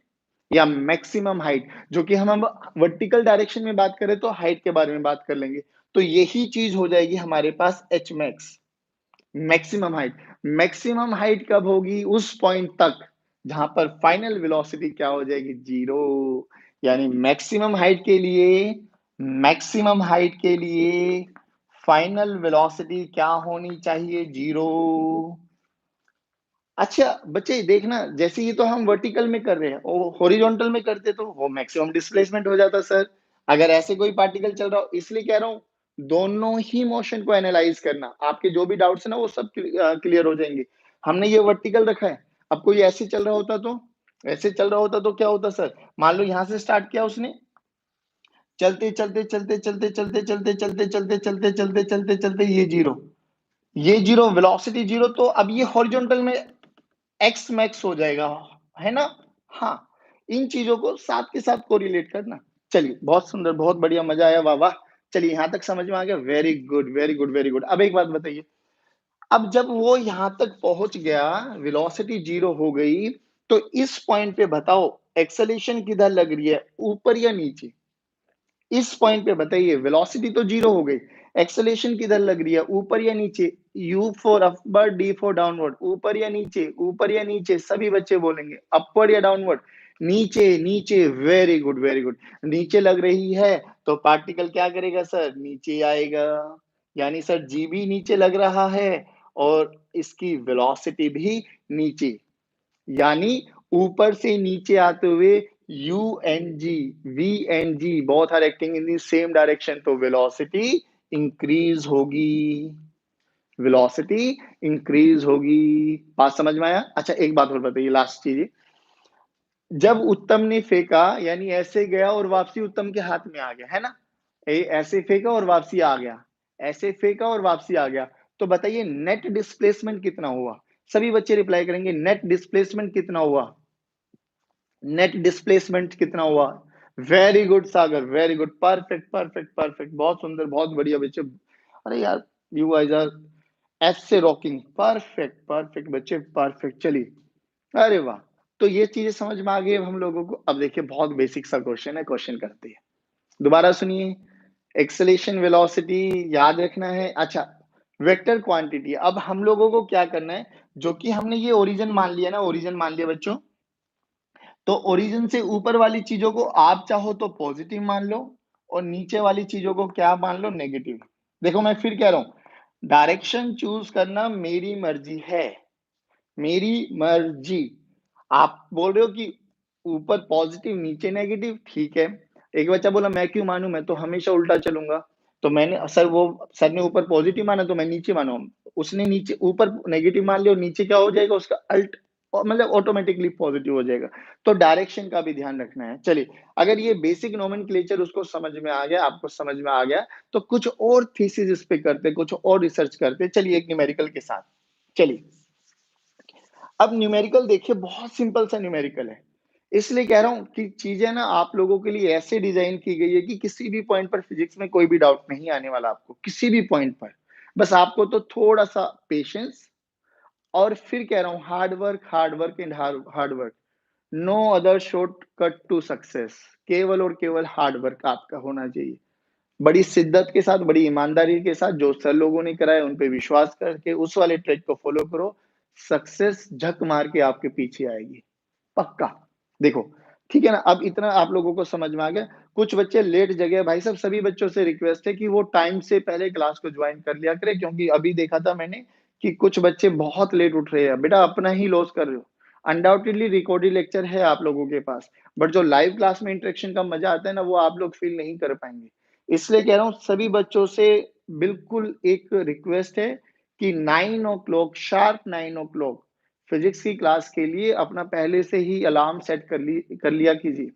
या मैक्सिमम हाइट, जो कि हम अब वर्टिकल डायरेक्शन में बात करें तो हाइट के बारे में बात कर लेंगे। तो यही चीज हो जाएगी हमारे पास H max, maximum height. Maximum height कब होगी, उस पॉइंट तक जहां पर फाइनल वेलोसिटी क्या हो जाएगी, 0। यानी मैक्सिमम हाइट के लिए फाइनल वेलोसिटी क्या होनी चाहिए, 0। अच्छा बच्चे देखना, जैसे ये तो हम वर्टिकल में कर रहे हैं और हॉरिजॉन्टल में करते तो वो मैक्सिमम डिस्प्लेसमेंट हो जाता सर। अगर ऐसे कोई पार्टिकल चल रहा हो, इसलिए कह रहा हूँ दोनों ही मोशन को एनालाइज करना, आपके जो भी डाउट्स है ना वो सब क्लियर हो जाएंगे। हमने ये वर्टिकल रखा है, अब कोई ऐसे चल रहा होता तो, ऐसे चल रहा होता तो क्या होता सर, मान लो यहाँ से स्टार्ट किया उसने, चलते ये 0, ये 0 वेलोसिटी 0, तो अब ये हॉरिजॉन्टल में एक्स मैक्स हो जाएगा, है ना? हाँ, इन चीजों को साथ के साथ कोरिलेट करना। चलिए, बहुत सुंदर, बहुत बढ़िया, मजा आया, वाह वाह। चलिए, यहाँ तक समझ में आ गया, वेरी गुड। अब एक बात बताइए, अब जब वो यहाँ तक पहुंच गया, वेलोसिटी 0 हो गई, तो इस पॉइंट पे बताओ एक्सेलरेशन किधर लग रही है, ऊपर या नीचे? इस पॉइंट पे बताइए, वेलोसिटी तो 0 हो गई, एक्सेलरेशन किधर लग रही है, ऊपर या नीचे? U for upward, D for downward, ऊपर या नीचे, ऊपर या नीचे, सभी बच्चे बोलेंगे अपवर्ड या डाउनवर्ड। नीचे नीचे, वेरी गुड वेरी गुड। नीचे लग रही है तो पार्टिकल क्या करेगा सर, नीचे आएगा। यानी सर जी भी नीचे लग रहा है और इसकी वेलोसिटी भी नीचे, यानी ऊपर से नीचे आते हुए u and g, v and g both are acting in the same direction, तो वेलोसिटी इंक्रीज होगी, वेलोसिटी इंक्रीज होगी। बात समझ में आया? अच्छा एक बात और बताइए, लास्ट चीज, जब उत्तम ने फेंका यानी ऐसे गया और वापसी उत्तम के हाथ में आ गया, है ना? ऐसे फेंका और वापसी आ गया, ऐसे फेंका और वापसी आ गया, तो बताइए नेट डिस्प्लेसमेंट कितना हुआ? सभी बच्चे रिप्लाई करेंगे, नेट डिस्प्लेसमेंट कितना हुआ? नेट डिस्प्लेसमेंट कितना हुआ? Very good Sagar, very good, perfect perfect perfect, बहुत सुंदर, बहुत बढ़िया बच्चे। अरे यार, यू गाइस आर एफ से रॉकिंग, परफेक्ट परफेक्ट बच्चे, परफेक्ट। चलिए, अरे वाह, तो ये चीजें समझ में आ गई अब हम लोगों को। अब देखिए बहुत बेसिक सा क्वेश्चन है, क्वेश्चन करते हैं, दोबारा सुनिए। एक्सेलेरेशन वेलोसिटी याद रखना है। अच्छा, वेक्टर क्वांटिटी, अब हम लोगों को क्या करना है, जो कि हमने ये ओरिजिन मान लिया ना, ओरिजिन मान लिया बच्चों, तो ओरिजिन से ऊपर वाली चीजों को आप चाहो तो पॉजिटिव मान लो और नीचे वाली चीजों को क्या मान लो, नेगेटिव। देखो मैं फिर कह रहा हूं, डायरेक्शन चूज करना मेरी मर्जी है, मेरी मर्जी। आप बोल रहे हो कि ऊपर पॉजिटिव नीचे नेगेटिव, ठीक है। एक बच्चा बोला मैं क्यों मानूं, मैं तो हमेशा उल्टा चलूंगा। तो मैंने सर, वो सर ने ऊपर पॉजिटिव माना तो मैं नीचे मानू, उसने नीचे ऊपर नेगेटिव मान लिया और नीचे क्या हो जाएगा उसका अल्ट, मतलब ऑटोमेटिकली पॉजिटिव हो जाएगा। तो डायरेक्शन का भी ध्यान रखना है। चलिए, अगर ये बेसिक नोमेनक्लेचर उसको समझ में आ गया, आपको समझ में आ गया, तो कुछ और थीसिस इस पे करते, कुछ और रिसर्च करते। चलिए एक न्यूमेरिकल के साथ, चलिए अब न्यूमेरिकल देखिए, बहुत सिंपल सा न्यूमेरिकल है। इसलिए कह रहा हूं कि चीजें ना आप लोगों के लिए ऐसे डिजाइन की गई है कि किसी भी पॉइंट पर फिजिक्स में कोई भी डाउट नहीं आने वाला आपको, किसी भी पॉइंट पर। बस आपको तो थोड़ा सा पेशेंस, और फिर कह रहा हूं hard work, hard work and hard work. No other shortcut to success, केवल और केवल हार्ड वर्क आपका होना चाहिए। बड़ी शिद्दत के साथ, बड़ी ईमानदारी के साथ, जो सर लोगों ने कराया उन पे विश्वास करके उस वाले ट्रैक को फॉलो करो, सक्सेस झक मार के आपके पीछे आएगी, पक्का। देखो, ठीक है ना? अब इतना आप लोगों को समझ में आ गया। कुछ बच्चे लेट जगे, भाई साहब सभी बच्चों से रिक्वेस्ट है कि वो टाइम से पहले क्लास को ज्वाइन कर लिया करें, क्योंकि अभी देखा था मैंने कि कुछ बच्चे बहुत लेट उठ रहे हैं। बेटा अपना ही लॉस कर रहे हो। अनडाउटेडली रिकॉर्डेड लेक्चर है आप लोगों के पास, बट जो लाइव क्लास में इंटरेक्शन का मजा आता है ना, वो आप लोग फील नहीं कर पाएंगे। इसलिए कह रहा हूँ सभी बच्चों से बिल्कुल एक रिक्वेस्ट है कि 9 o'clock शार्प, 9 o'clock फिजिक्स की क्लास के लिए अपना पहले से ही अलार्म सेट कर लिया कीजिए।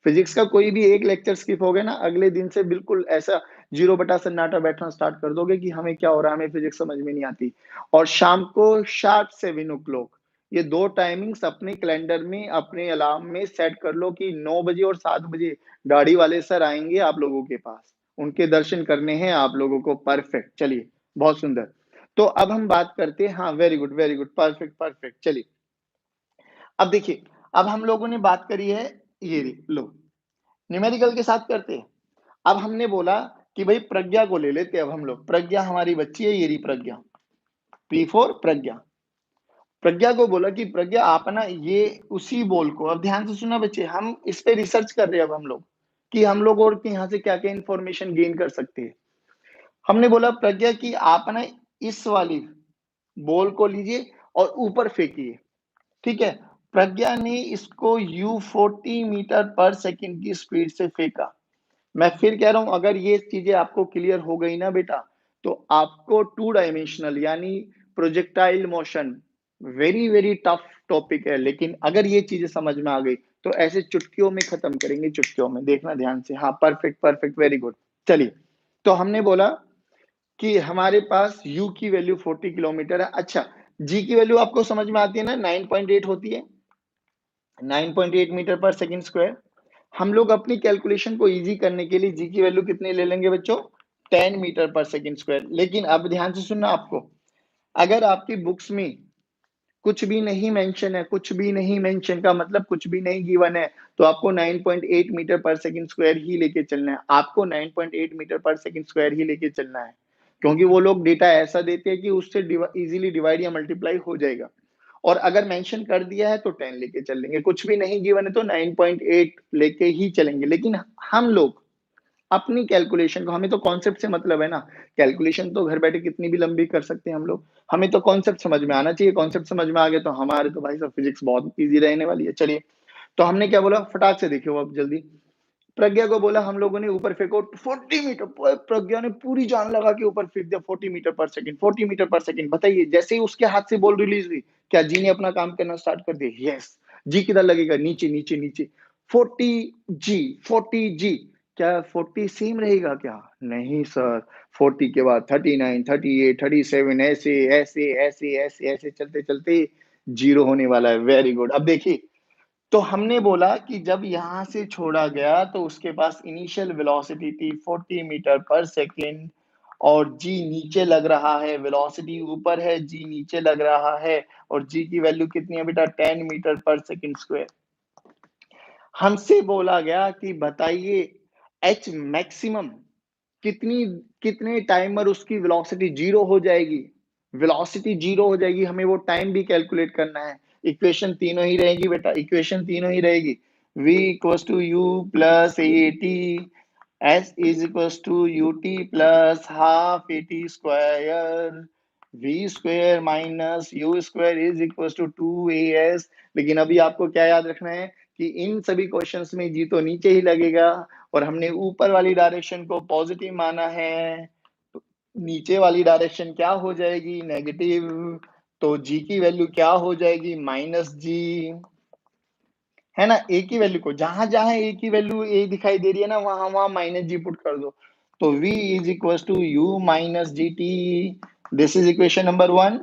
फिजिक्स का कोई भी एक लेक्चर स्किप हो गया ना, अगले दिन से बिल्कुल ऐसा जीरो बटा सन्नाटा बैठना स्टार्ट कर दोगे कि हमें क्या हो रहा है, हमें फिजिक्स समझ में नहीं आती। और शाम को शार्प 7 o'clock, ये दो टाइमिंग्स अपने कैलेंडर में, अपने अलार्म में सेट कर लो कि 9 बजे और 7 बजे गाड़ी वाले सर आएंगे आप लोगों के पास, उनके दर्शन करने हैं आप लोगों को। परफेक्ट, चलिए बहुत सुंदर। तो अब हम बात करते हैं, हाँ वेरी गुड परफेक्ट परफेक्ट। चलिए अब देखिए, अब हम लोगों ने बात करी है, ये लो न्यूमेरिकल के साथ करते हैं। अब हमने बोला कि भाई प्रज्ञा को ले लेते हैं। अब हम लोग, प्रज्ञा हमारी बच्ची है, ये रही प्रज्ञा, पी फॉर प्रज्ञा। प्रज्ञा को बोला कि प्रज्ञा आप ना ये उसी बॉल को, अब ध्यान से सुनना बच्चे, हम इस पे रिसर्च कर रहे हैं अब हम लोग, कि हम लोग और यहाँ से क्या क्या इंफॉर्मेशन गेन कर सकते हैं। हमने बोला प्रज्ञा कि आप ना इस वाली बॉल को लीजिए और ऊपर फेंकिए, ठीक है। प्रज्ञा ने इसको u40 मीटर पर सेकंड की स्पीड से फेंका। मैं फिर कह रहा हूं, अगर ये चीजें आपको क्लियर हो गई ना बेटा, तो आपको 2 डायमेंशनल यानी projectile motion, very very tough topic है, लेकिन अगर ये चीजें समझ में आ गई तो ऐसे चुटकियों में खत्म करेंगे, चुटकियों में। देखना ध्यान से, हाँ परफेक्ट परफेक्ट, वेरी गुड। चलिए, तो हमने बोला कि हमारे पास u की वैल्यू 40 किलोमीटर है। अच्छा, g की वैल्यू आपको समझ में आती है ना, 9.8 होती है, 9.8 मीटर पर सेकंड स्क्वायर। हम लोग अपनी कैलकुलेशन को इजी करने के लिए जी की वैल्यू कितनी ले लेंगे बच्चों, 10 मीटर पर सेकंड स्क्वायर। लेकिन अब ध्यान से सुनना, आपको अगर आपकी बुक्स में कुछ भी नहीं मेंशन है, कुछ भी नहीं मेंशन का मतलब कुछ भी नहीं गिवन है, तो आपको 9.8 मीटर पर सेकंड स्क्वायर ही लेके चलना है। आपको 9.8 मीटर पर सेकंड स्क्वायर ही लेके चलना है, क्योंकि वो लोग डेटा ऐसा देते हैं कि उससे इजीली डिवाइड या मल्टीप्लाई हो जाएगा। और अगर मेंशन कर दिया है तो 10 लेके चल लेंगे, कुछ भी नहीं गिवन है तो 9.8 लेके ही चलेंगे। लेकिन हम लोग अपनी कैलकुलेशन को, हमें तो कॉन्सेप्ट से मतलब है ना, कैलकुलेशन तो घर बैठे कितनी भी लंबी कर सकते हैं हम लोग, हमें तो कॉन्सेप्ट समझ में आना चाहिए। कॉन्सेप्ट समझ में आ गया तो हमारे तो भाई साहब फिजिक्स बहुत ईजी रहने वाली है। चलिए, तो हमने क्या बोला, फटाक से देखियो अब जल्दी। प्रज्ञा को बोला हम लोगों ने ऊपर फेंको 40 मीटर, प्रज्ञा ने पूरी जान लगा के ऊपर फेंक दिया 40 मीटर पर सेकंड, 40 मीटर पर सेकंड। बताइए, जैसे ही उसके हाथ से बॉल रिलीज हुई, क्या जी ने अपना काम करना स्टार्ट कर दिया? यस। जी किधर लगेगा? नीचे नीचे नीचे। 40 जी, 40 जी। क्या 40 सेम रहेगा क्या? नहीं सर, 40 के बाद 39, 38, 37, ऐसे ऐसे ऐसे ऐसे ऐसे चलते चलते जीरो होने वाला है। Very good. अब देखिए, तो हमने बोला कि जब यहां से छोड़ा गया तो उसके पास इनिशियल वेलोसिटी थी 40 मीटर पर सेकेंड, और जी नीचे लग रहा है, वेलोसिटी ऊपर है, जी नीचे लग रहा है, और जी की वैल्यू कितनी है बेटा? 10 मीटर पर सेकेंड स्क्वायर। हमसे बोला गया कि बताइए एच मैक्सिमम कितनी, कितने टाइमर उसकी वेलोसिटी जीरो हो जाएगी, वेलोसिटी जीरो हो जाएगी, हमें वो टाइम भी कैलकुलेट करना है। इक्वेशन तीनों ही रहेगी बेटा, इक्वेशन तीनों ही रहेगी। v equals to u plus a t, s is equals to u t plus half a t square, v square minus u square is equals to 2as। लेकिन अभी आपको क्या याद रखना है कि इन सभी क्वेश्चंस में जी तो नीचे ही लगेगा, और हमने ऊपर वाली डायरेक्शन को पॉजिटिव माना है, तो नीचे वाली डायरेक्शन क्या हो जाएगी? नेगेटिव। तो जी की वैल्यू क्या हो जाएगी? माइनस जी, है ना। ए की वैल्यू को जहां जहां ए की वैल्यू ए दिखाई दे रही है ना, वहां वहां माइनस जी पुट कर दो। तो v is equal to u minus g t, this is equation number 1।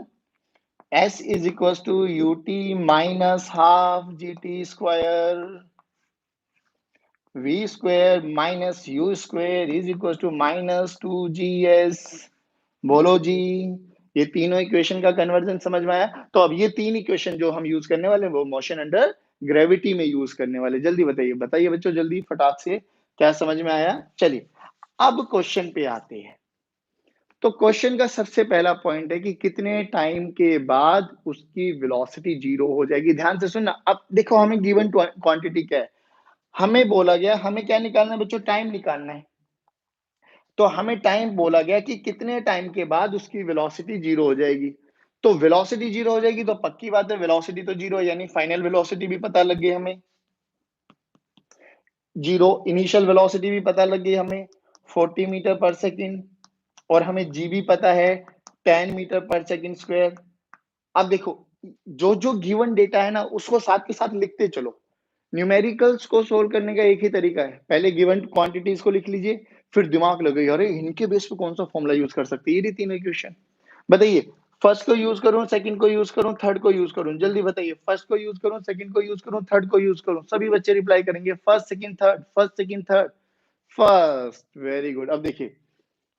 s is equal to u t minus half g t square, v square minus u square is equal to minus 2gs। बोलो जी, ये तीनों equation का conversion समझ में आया? तो अब ये तीन इक्वेशन जो हम यूज करने वाले हैं वो मोशन अंडर ग्रेविटी में यूज करने वाले। जल्दी बताइए, बताइए बच्चों जल्दी फटाक से, क्या समझ में आया? चलिए, अब क्वेश्चन पे आते हैं। तो क्वेश्चन का सबसे पहला पॉइंट है कि कितने टाइम के बाद उसकी वेलोसिटी जीरो हो जाएगी। ध्यान से सुनना। अब देखो, हमें गिवन क्वांटिटी क्या है, हमें बोला गया हमें क्या निकालना है बच्चों? टाइम निकालना है। तो हमें टाइम बोला गया कि कितने टाइम के बाद उसकी वेलोसिटी जीरो हो जाएगी। तो वेलोसिटी जीरो हो जाएगी तो पक्की बात है वेलोसिटी तो जीरो, यानी फाइनल वेलोसिटी भी पता लग गई हमें जीरो, इनिशियल वेलोसिटी भी पता लग गई हमें 40 मीटर पर सेकंड, और हमें जी भी पता है 10 मीटर पर सेकंड स्क्वायर। अब देखो, जो जो गिवन डेटा है ना उसको साथ के साथ लिखते चलो। न्यूमेरिकल्स को सोल्व करने का एक ही तरीका है, पहले गिवन क्वांटिटीज को लिख लीजिए, फिर दिमाग लगाइए अरे इनके बेस पे कौन सा फॉर्मूला यूज कर सकते हैं, ये तीनों इक्वेशन। बताइए, फर्स्ट को यूज करूं, सेकंड को यूज करूं, थर्ड को यूज करूं? जल्दी बताइए, फर्स्ट को यूज करूं, सेकंड को यूज करूं, थर्ड को यूज करूं? सभी बच्चे रिप्लाई करेंगे first second third, first second third, first. Very good. अब देखिए,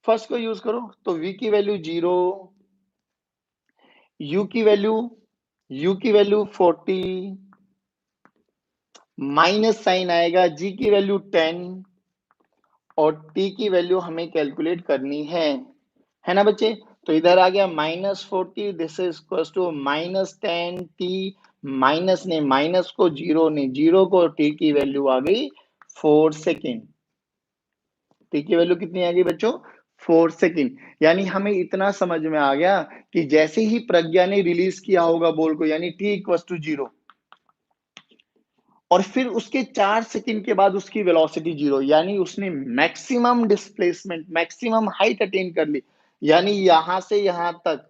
फर्स्ट को यूज करो तो v की वैल्यू जीरो, u की वैल्यू, u की वैल्यू 40, माइनस साइन आएगा, g की वैल्यू 10, और t की वैल्यू हमें कैलकुलेट करनी है ना बच्चे? तो इधर आ गया -40, this is equal to -10 t, minus ने माइनस को, जीरो ने जीरो को, t की वैल्यू आ गई 4 सेकेंड। t की वैल्यू कितनी आ गई बच्चों? 4 सेकेंड। यानी हमें इतना समझ में आ गया कि जैसे ही प्रज्ञा ने रिलीज किया होगा बॉल को, यानी t इक्वल टू जीरो, और फिर उसके 4 सेकंड के बाद उसकी वेलोसिटी जीरो, यानी उसने maximum displacement, maximum height attain कर ली। यानी यहां से यहां तक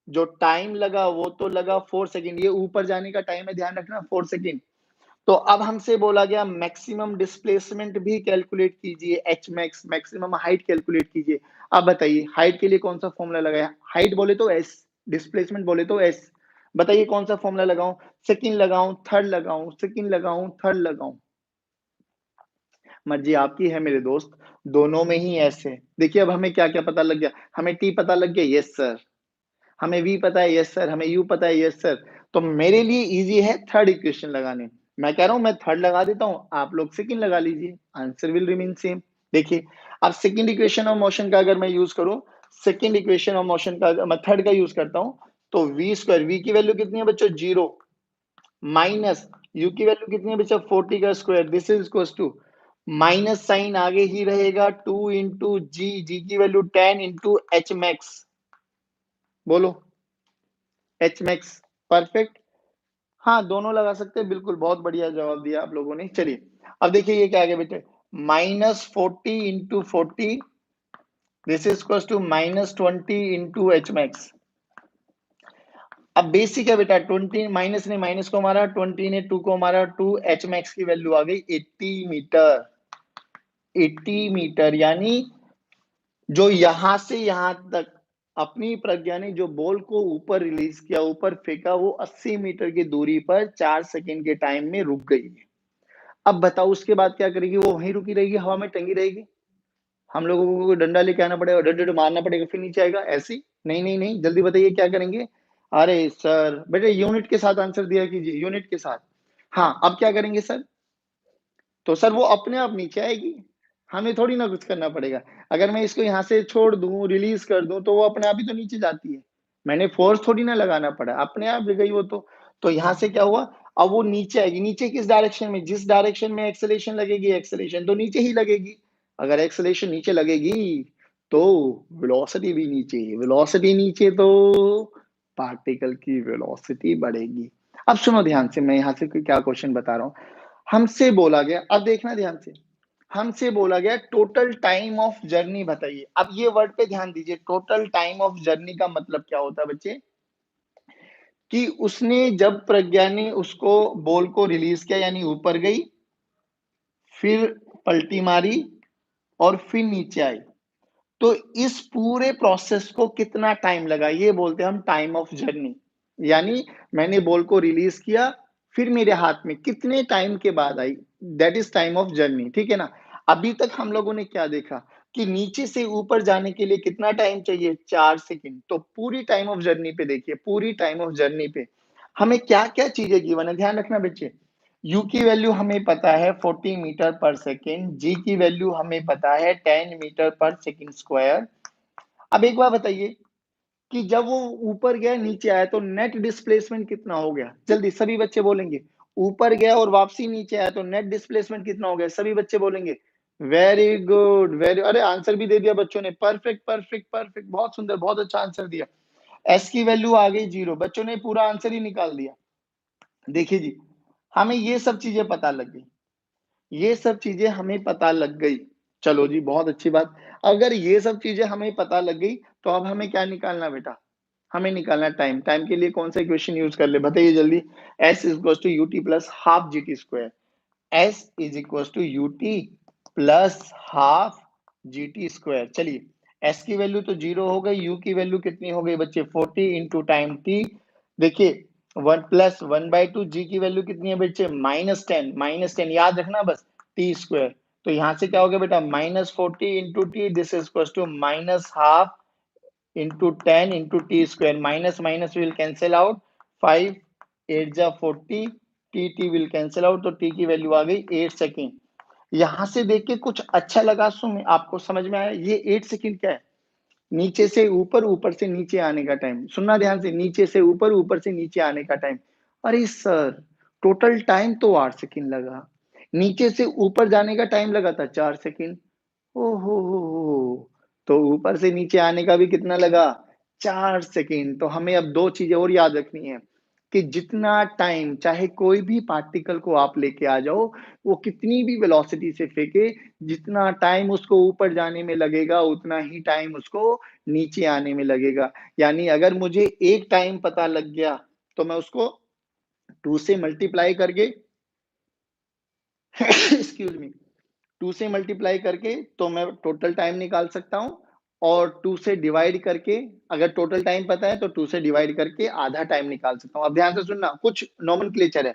जो टाइम लगा वो तो लगा 4 सेकंड, ये ऊपर जाने का टाइम है, ध्यान रखना 4 सेकंड। तो अब हमसे बोला गया मैक्सिमम डिस्प्लेसमेंट भी कैलकुलेट कीजिए, H max, maximum height calculate कीजिए। अब बताइए हाइट के लिए कौन सा फॉर्मूला लगाया? हाइट बोले तो एस, डिस्प्लेसमेंट बोले तो एस। बताइए कौन सा फॉर्मूला लगाऊं? सेकंड लगाऊं, थर्ड लगाऊं, सेकंड लगाऊं, थर्ड लगाऊं? मर्जी आपकी है मेरे दोस्त, दोनों में ही ऐसे। देखिए अब हमें क्या क्या पता लग गया, हमें टी पता लग गया, यस सर, हमें वी पता है, यस सर, हमें यू पता है, यस सर। तो मेरे लिए इजी है थर्ड इक्वेशन लगाने। मैं कह रहा हूं मैं थर्ड लगा देता हूं, आप लोग सेकंड लगा लीजिए, आंसर विल रिमेन सेम। देखिए, अब सेकंड इक्वेशन ऑफ मोशन का अगर मैं यूज करूं, सेकंड इक्वेशन ऑफ मोशन का मैं थर्ड का यूज करता हूं, तो वी स्क्वायर, वी की वैल्यू कितनी है बच्चों 0, माइनस यू की वैल्यू कितनी है बच्चों 40 का square, this is equal to minus sign आगे ही रहेगा 2 इंटू जी, जी की वैल्यू 10 इंटू एच मैक्स, बोलो एच मैक्स, परफेक्ट। हाँ दोनों लगा सकते हैं, बिल्कुल बहुत बढ़िया जवाब दिया आप लोगों ने। चलिए अब देखिए ये क्या आ गया बेटे, -40 into 40, this is equal to -20 into h max. अब बेसिक है बेटा, 20 माइनस ने माइनस को मारा, 20 ने 2 को मारा, 2 एच मैक्स की वैल्यू आ गई 80 मीटर, 80 मीटर। यानी जो यहां से यहां तक अपनी प्रज्ञा ने जो बॉल को ऊपर रिलीज किया, ऊपर फेंका, वो 80 मीटर की दूरी पर 4 सेकंड के टाइम में रुक गई है। अब बताओ उसके बाद क्या करेगी, वो वहीं रुकी रहेगी, हवा में टंगी रहेगी, हम लोगों को कोई डंडा लेके आना पड़ेगा, डंडे मारना पड़ेगा, फिर नीचे आएगा ऐसी? नहीं नहीं नहीं, जल्दी बताइए क्या करेंगे। अरे सर बेटे यूनिट के साथ आंसर दिया कीजिए, यूनिट के साथ। हाँ अब क्या करेंगे सर, तो सर वो अपने आप नीचे आएगी, हमें थोड़ी ना कुछ करना पड़ेगा। अगर मैं इसको यहाँ से छोड़ दूं, रिलीज कर दूं, तो वो अपने आप ही तो नीचे जाती है, मैंने फोर्स थोड़ी ना लगाना पड़ा, अपने आप गई वो तो यहाँ से क्या हुआ, अब वो नीचे आएगी, नीचे किस डायरेक्शन में, जिस डायरेक्शन में एक्सेलेरेशन लगेगी, एक्सेलेरेशन तो नीचे ही लगेगी। अगर एक्सेलेरेशन नीचे लगेगी तो वेलोसिटी भी नीचे, वेलोसिटी नीचे तो पार्टिकल की वेलोसिटी बढ़ेगी। अब सुनो ध्यान से, मैं यहाँ से क्या क्वेश्चन बता रहा हूँ। हमसे बोला गया, अब देखना ध्यान से, हमसे बोला गया टोटल टाइम ऑफ जर्नी बताइए। अब ये वर्ड पे ध्यान दीजिए, टोटल टाइम ऑफ जर्नी का मतलब क्या होता है बच्चे, कि उसने जब प्रज्ञा ने उसको बॉल को रिलीज किया, यानी ऊपर गई, फिर पलटी मारी और फिर नीचे आई, तो इस पूरे प्रोसेस को कितना टाइम लगा, ये बोलते हैं हम टाइम ऑफ जर्नी। यानी मैंने बॉल को रिलीज किया, फिर मेरे हाथ में कितने टाइम के बाद आई, that is time of journey, ठीक है ना। अभी तक हम लोगों ने क्या देखा कि नीचे से ऊपर जाने के लिए कितना टाइम चाहिए, 4 सेकंड। तो पूरी टाइम ऑफ जर्नी पे देखिए, पूरी टाइम ऑफ जर्नी पे हमें क्या क्या चीजें गिवन है, ध्यान रखना बच्चे। u की वैल्यू हमें पता है 40 मीटर पर सेकेंड, g की वैल्यू हमें पता है 10 मीटर पर सेकेंड स्क्वायर। अब एक बार बताइए कि जब वो ऊपर गया नीचे आया तो नेट डिस्प्लेसमेंट कितना हो गया, जल्दी सभी बच्चे बोलेंगे। ऊपर गया और वापसी नीचे आया तो नेट डिस्प्लेसमेंट कितना हो गया, सभी बच्चे बोलेंगे। वेरी गुड, वेरी, अरे आंसर भी दे दिया बच्चों ने, परफेक्ट परफेक्ट परफेक्ट, बहुत सुंदर, बहुत अच्छा आंसर दिया। एस की वैल्यू आ गई 0, बच्चों ने पूरा आंसर ही निकाल दिया। देखिए जी, हमें ये सब चीजें पता लग गई, ये सब चीजें हमें पता लग गई। चलो जी बहुत अच्छी बात। अगर ये सब चीजें हमें पता लग गई तो अब हमें क्या निकालना बेटा, हमें निकालना टाइम। टाइम के लिए कौन सा इक्वेशन यूज कर ले बताइए जल्दी। s is equal to u t plus half g t square, s is equal to u t plus half g t square. चलिए s की वैल्यू तो 0 हो गई, u की वैल्यू कितनी हो गई बच्चे 40 इंटू टाइम t। देखिए 1 + 1/2, जी की वैल्यू कितनी है बच्चे -10, -10 याद रखना बस, टी स्क्वायर। तो यहां से क्या हो गया बेटा -40 into t, this is equal to -half into 10 into t square, minus minus will cancel out, 5 8 जा 40, t will cancel out, तो t की वैल्यू आ गई 8 सेकेंड। यहां से देख के कुछ अच्छा लगा, सुन आपको समझ में आया, ये 8 सेकेंड क्या है, नीचे से ऊपर, ऊपर से नीचे आने का टाइम। सुनना ध्यान से, नीचे से ऊपर, ऊपर से नीचे आने का टाइम। अरे सर टोटल टाइम तो 8 सेकेंड लगा, नीचे से ऊपर जाने का टाइम लगा था 4 सेकेंड। ओहो, तो ऊपर से नीचे आने का भी कितना लगा, 4 सेकेंड। तो हमें अब दो चीजें और याद रखनी है कि जितना टाइम, चाहे कोई भी पार्टिकल को आप लेके आ जाओ, वो कितनी भी वेलोसिटी से फेंके, जितना टाइम उसको ऊपर जाने में लगेगा उतना ही टाइम उसको नीचे आने में लगेगा। यानी अगर मुझे एक टाइम पता लग गया तो मैं उसको 2 से मल्टीप्लाई करके एक्सक्यूज मी, 2 से मल्टीप्लाई करके तो मैं टोटल टाइम निकाल सकता हूं, और 2 से डिवाइड करके, अगर टोटल टाइम पता है तो 2 से डिवाइड करके आधा टाइम निकाल सकता हूं। अब ध्यान से सुनना, कुछ नोमेनक्लेचर है।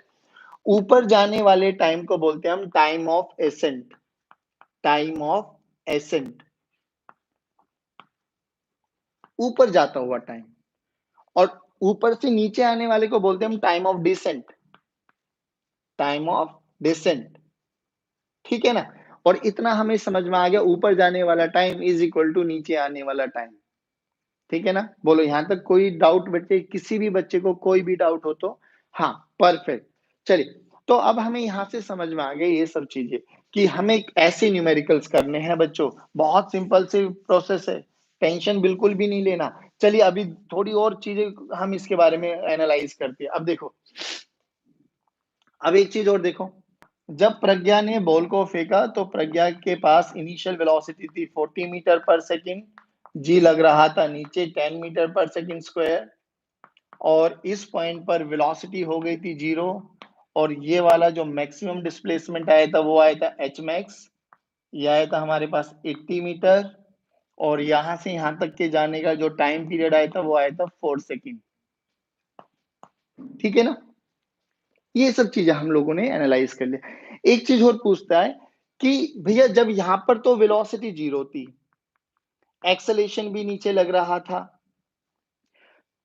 ऊपर जाने वाले टाइम को बोलते हैं हम time of accent, time of accent, ऊपर जाता हुआ टाइम। और ऊपर से नीचे आने वाले को बोलते हैं हम time of descent, time of descent, ठीक है ना। और इतना हमें समझ में आ गया, ऊपर जाने वाला टाइम इज इक्वल टू नीचे आने वाला टाइम। ठीक है ना? बोलो यहाँ तक कोई डाउट बच्चे, किसी भी बच्चे को कोई भी डाउट हो तो? हाँ, परफेक्ट। चलिए, तो अब हमें यहाँ से समझ में आ गई ये सब चीज़ें कि हमें ऐसे न्यूमेरिकल्स करने हैं बच्चों, बहुत सिंपल सी प्रोसेस है, टेंशन बिल्कुल भी नहीं लेना। चलिए अभी थोड़ी और चीज़ें हम इसके बारे में एनालाइज़ करते हैं। अब देखो, अब एक चीज़ और देखो, जब प्रज्ञा ने बॉल को फेंका तो प्रज्ञा के पास इनिशियल वेलोसिटी थी 40 मीटर पर सेकंड, जी लग रहा था नीचे 10 मीटर पर सेकंड स्क्वायर, और इस पॉइंट पर वेलोसिटी हो गई थी 0, और ये वाला जो मैक्सिमम डिस्प्लेसमेंट आया था वो आया था एच मैक्स, ये आया था हमारे पास 80 मीटर, और यहां से यहां तक के जाने का जो टाइम पीरियड आया था वो आया था 4 सेकंड। ठीक है ना? ये सब चीजें हम लोगों ने एनालाइज कर लिया। एक चीज और पूछता है कि भैया जब यहां पर तो वेलोसिटी 0 थी, एक्सेलेरेशन भी नीचे लग रहा था,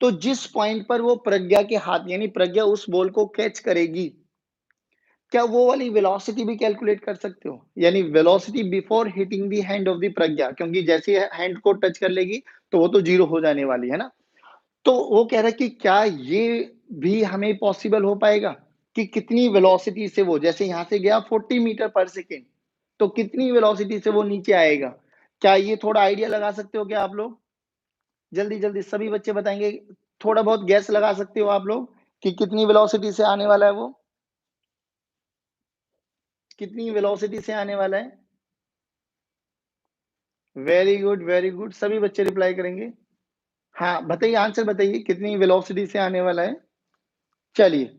तो जिस पॉइंट पर वो प्रज्ञा के हाथ यानी प्रज्ञा उस बॉल को कैच करेगी, क्या वो वाली वेलोसिटी भी कैलकुलेट कर सकते हो? यानी velocity before hitting the hand of the Pragya, क्योंकि जैसे ही हैंड को टच कर लेगी तो वो तो 0 हो जाने वाली है ना? तो वो कह रहा है कि क्या ये भी हमें पॉसिबल हो पाएगा कि कितनी वेलोसिटी से वो जैसे यहां से गया 40 मीटर पर सेकेंड, तो कितनी वेलोसिटी से वो नीचे आएगा? क्या ये थोड़ा आइडिया लगा सकते हो क्या आप लोग? जल्दी जल्दी सभी बच्चे बताएंगे। थोड़ा बहुत गैस लगा सकते हो आप लोग कि कितनी वेलोसिटी से आने वाला है वो? कितनी वेलोसिटी से आने वाला है? वेरी गुड, वेरी गुड, सभी बच्चे रिप्लाई करेंगे। हाँ, बताइए, आंसर बताइए, कितनी वेलोसिटी से आने वाला है? चलिए।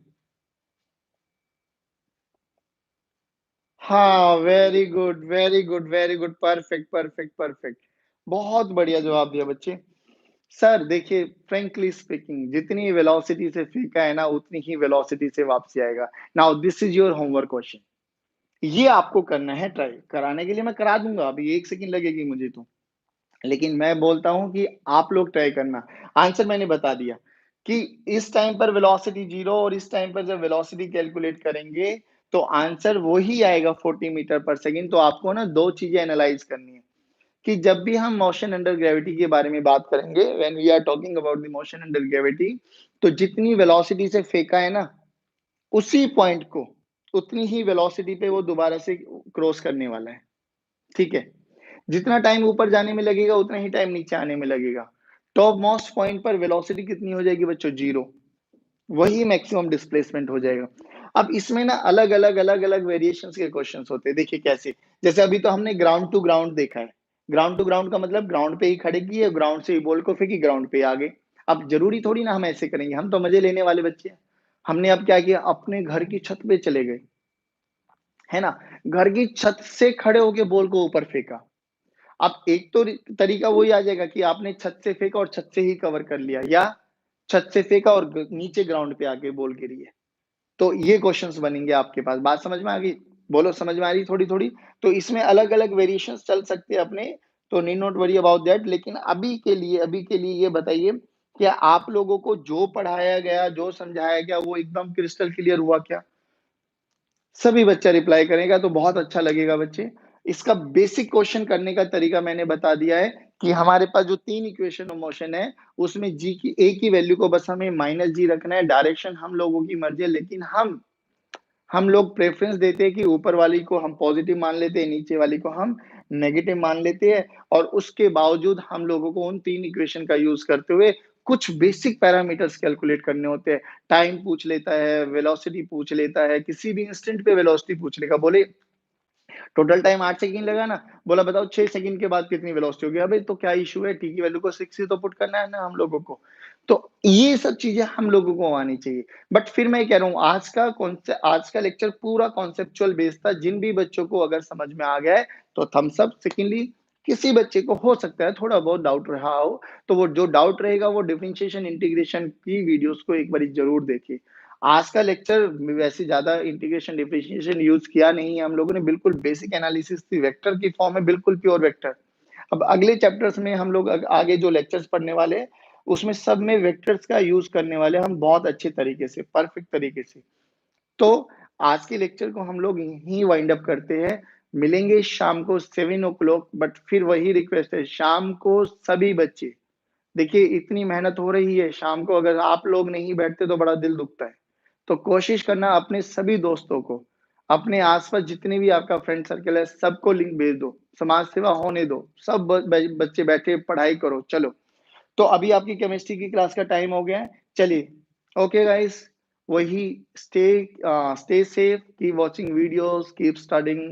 हाँ, very good, very good, very good, perfect, perfect, perfect. बहुत बढ़िया जवाब दिया बच्चे। सर देखिए, फ्रैंकली स्पीकिंग, जितनी वेलोसिटी से फेंका है ना, उतनी ही वेलोसिटी से वापसी आएगा। Now this is your homework question. ये आपको करना है ट्राई। कराने के लिए मैं करा दूंगा, अभी 1 सेकंड लगेगी मुझे तो। लेकिन मैं बोलता हूं कि आप लोग ट्राई करना। आंसर मैंने बता दिया कि इस टाइम पर वेलोसिटी 0 और इस टाइम पर जब वेलोसिटी कैलकुलेट करेंगे तो आंसर वही आएगा 40 मीटर पर सेकंड। तो आपको ना दो चीजें एनालाइज करनी है कि जब भी हम मोशन अंडर ग्रेविटी के बारे में बात करेंगे, when we are talking about the motion under gravity, तो जितनी वेलोसिटी से फेंका है ना, उसी पॉइंट को उतनी ही वेलोसिटी पे वो दोबारा से क्रॉस करने वाला है। ठीक है? जितना टाइम ऊपर जाने में लगेगा उतना ही टाइम नीचे आने में लगेगा। टॉप मोस्ट पॉइंट पर वेलोसिटी कितनी हो जाएगी बच्चों? 0। वही मैक्सिमम डिस्प्लेसमेंट हो जाएगा। अब इसमें ना अलग-अलग वेरिएशंस के क्वेश्चंस होते हैं। देखिए कैसे? जैसे अभी तो हमने ग्राउंड टू ग्राउंड देखा है। ग्राउंड टू ग्राउंड का मतलब ग्राउंड पे ही खड़े किए, ग्राउंड से ही बॉल को फेंकी, ग्राउंड पे ही आ गए। अब जरूरी थोड़ी ना हम ऐसे करेंगे, हम तो मजे लेने वाले बच्चे हैं। हमने अब क्या किया? अपने घर की छत पे चले गए, है ना? घर की छत से खड़े होके बॉल को ऊपर फेंका। अब एक तो तरीका वही आ जाएगा कि आपने छत से फेंका और छत से ही कवर कर लिया, या छत से फेंका और नीचे ग्राउंड पे आके बॉल गिरी है। तो ये क्वेश्चंस बनेंगे आपके पास। बात समझ में आ गई? बोलो, समझ में आ रही थोड़ी थोड़ी? तो इसमें अलग अलग वेरिएशंस चल सकते हैं अपने, तो need not worry about that. लेकिन अभी के लिए ये बताइए, क्या आप लोगों को जो पढ़ाया गया, जो समझाया गया, वो एकदम क्रिस्टल क्लियर हुआ क्या? सभी बच्चा रिप्लाई करेगा तो बहुत अच्छा लगेगा बच्चे। इसका बेसिक क्वेश्चन करने का तरीका मैंने बता दिया है कि हमारे पास जो 3 इक्वेशन ऑफ मोशन है, उसमें जी की ए की वैल्यू को बस हमें माइनस जी रखना है। डायरेक्शन हम लोगों की मर्जी है, लेकिन हम लोग प्रेफ़रेंस देते हैं कि ऊपर वाली को हम पॉज़िटिव मान लेते हैं, नीचे वाली को हम नेगेटिव मान लेते हैं, और उसके बावजूद हम लोगों को उन 3 इक्वेशन का यूज़ करते हुए कुछ बेसिक पैरामीटर्स कैलकुलेट करने होते हैं। टाइम पूछ लेता है, वेलोसिटी पूछ लेता है, किसी भी इंस्टेंट पे वेलोसिटी पूछ लेगा। बोले टोटल टाइम 8 सेकंड लगा ना, बोला बताओ 6 सेकंड के बाद कितनी वेलोसिटी होगी? अबे तो क्या इश्यू है, टी की वैल्यू को 6 ही तो पुट करना है ना हम लोगों को। तो ये सब चीज़ें हम लोगों को आनी चाहिए। बट फिर मैं कह रहा हूँ, आज का लेक्चर पूरा कॉन्सेप्चुअल बेस्ड था। जिन भी बच्चों को अगर समझ में आ गया है तो थम्स अप। सेकंडली, किसी बच्चे को हो सकता है थोड़ा बहुत डाउट रहा हो, तो वो जो डाउट रहेगा वो डिफरेंशिएशन इंटीग्रेशन की वीडियोज़ को एक बारी ज़रूर देखिए। आज का लेक्चर वैसे ज़्यादा इंटीग्रेशन डिफरेंशिएशन यूज़ किया नहीं है हम लोगों ने, बिल्कुल बेसिक एनालिसिस थी, वेक्टर की फॉर्म में, बिल्कुल प्योर वेक्टर। अब अगले चैप्टर्स में हम लोग आगे जो लेक्चर्स पढ़ने वाले हैं, उसमें सब में वेक्टर्स का यूज़ करने वाले हैं हम बहुत अच्छे तरीके से, परफेक्ट तरीके से। तो आज के लेक्चर को हम लोग यहीं वाइंड अप करते हैं। मिलेंगे शाम को 7 ओ क्लॉक, बट फिर वही रिक्वेस्ट है, शाम को सभी बच्चे देखिए इतनी मेहनत हो रही है, शाम को अगर आप लोग नहीं बैठते तो बड़ा दिल दुखता है। तो कोशिश करना अपने सभी दोस्तों को, अपने आस-पास जितने भी आपका फ्रेंड सर्कल है, सबको लिंक भेज दो, समाज सेवा होने दो, सब ब ब बच्चे बैठे पढ़ाई करो, चलो। तो अभी आपकी केमिस्ट्री की क्लास का टाइम हो गया है, चलिए, ओके गाइस, वही stay safe, keep watching videos, keep studying,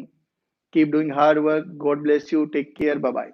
keep doing hard work. God bless you. Take care. Bye bye.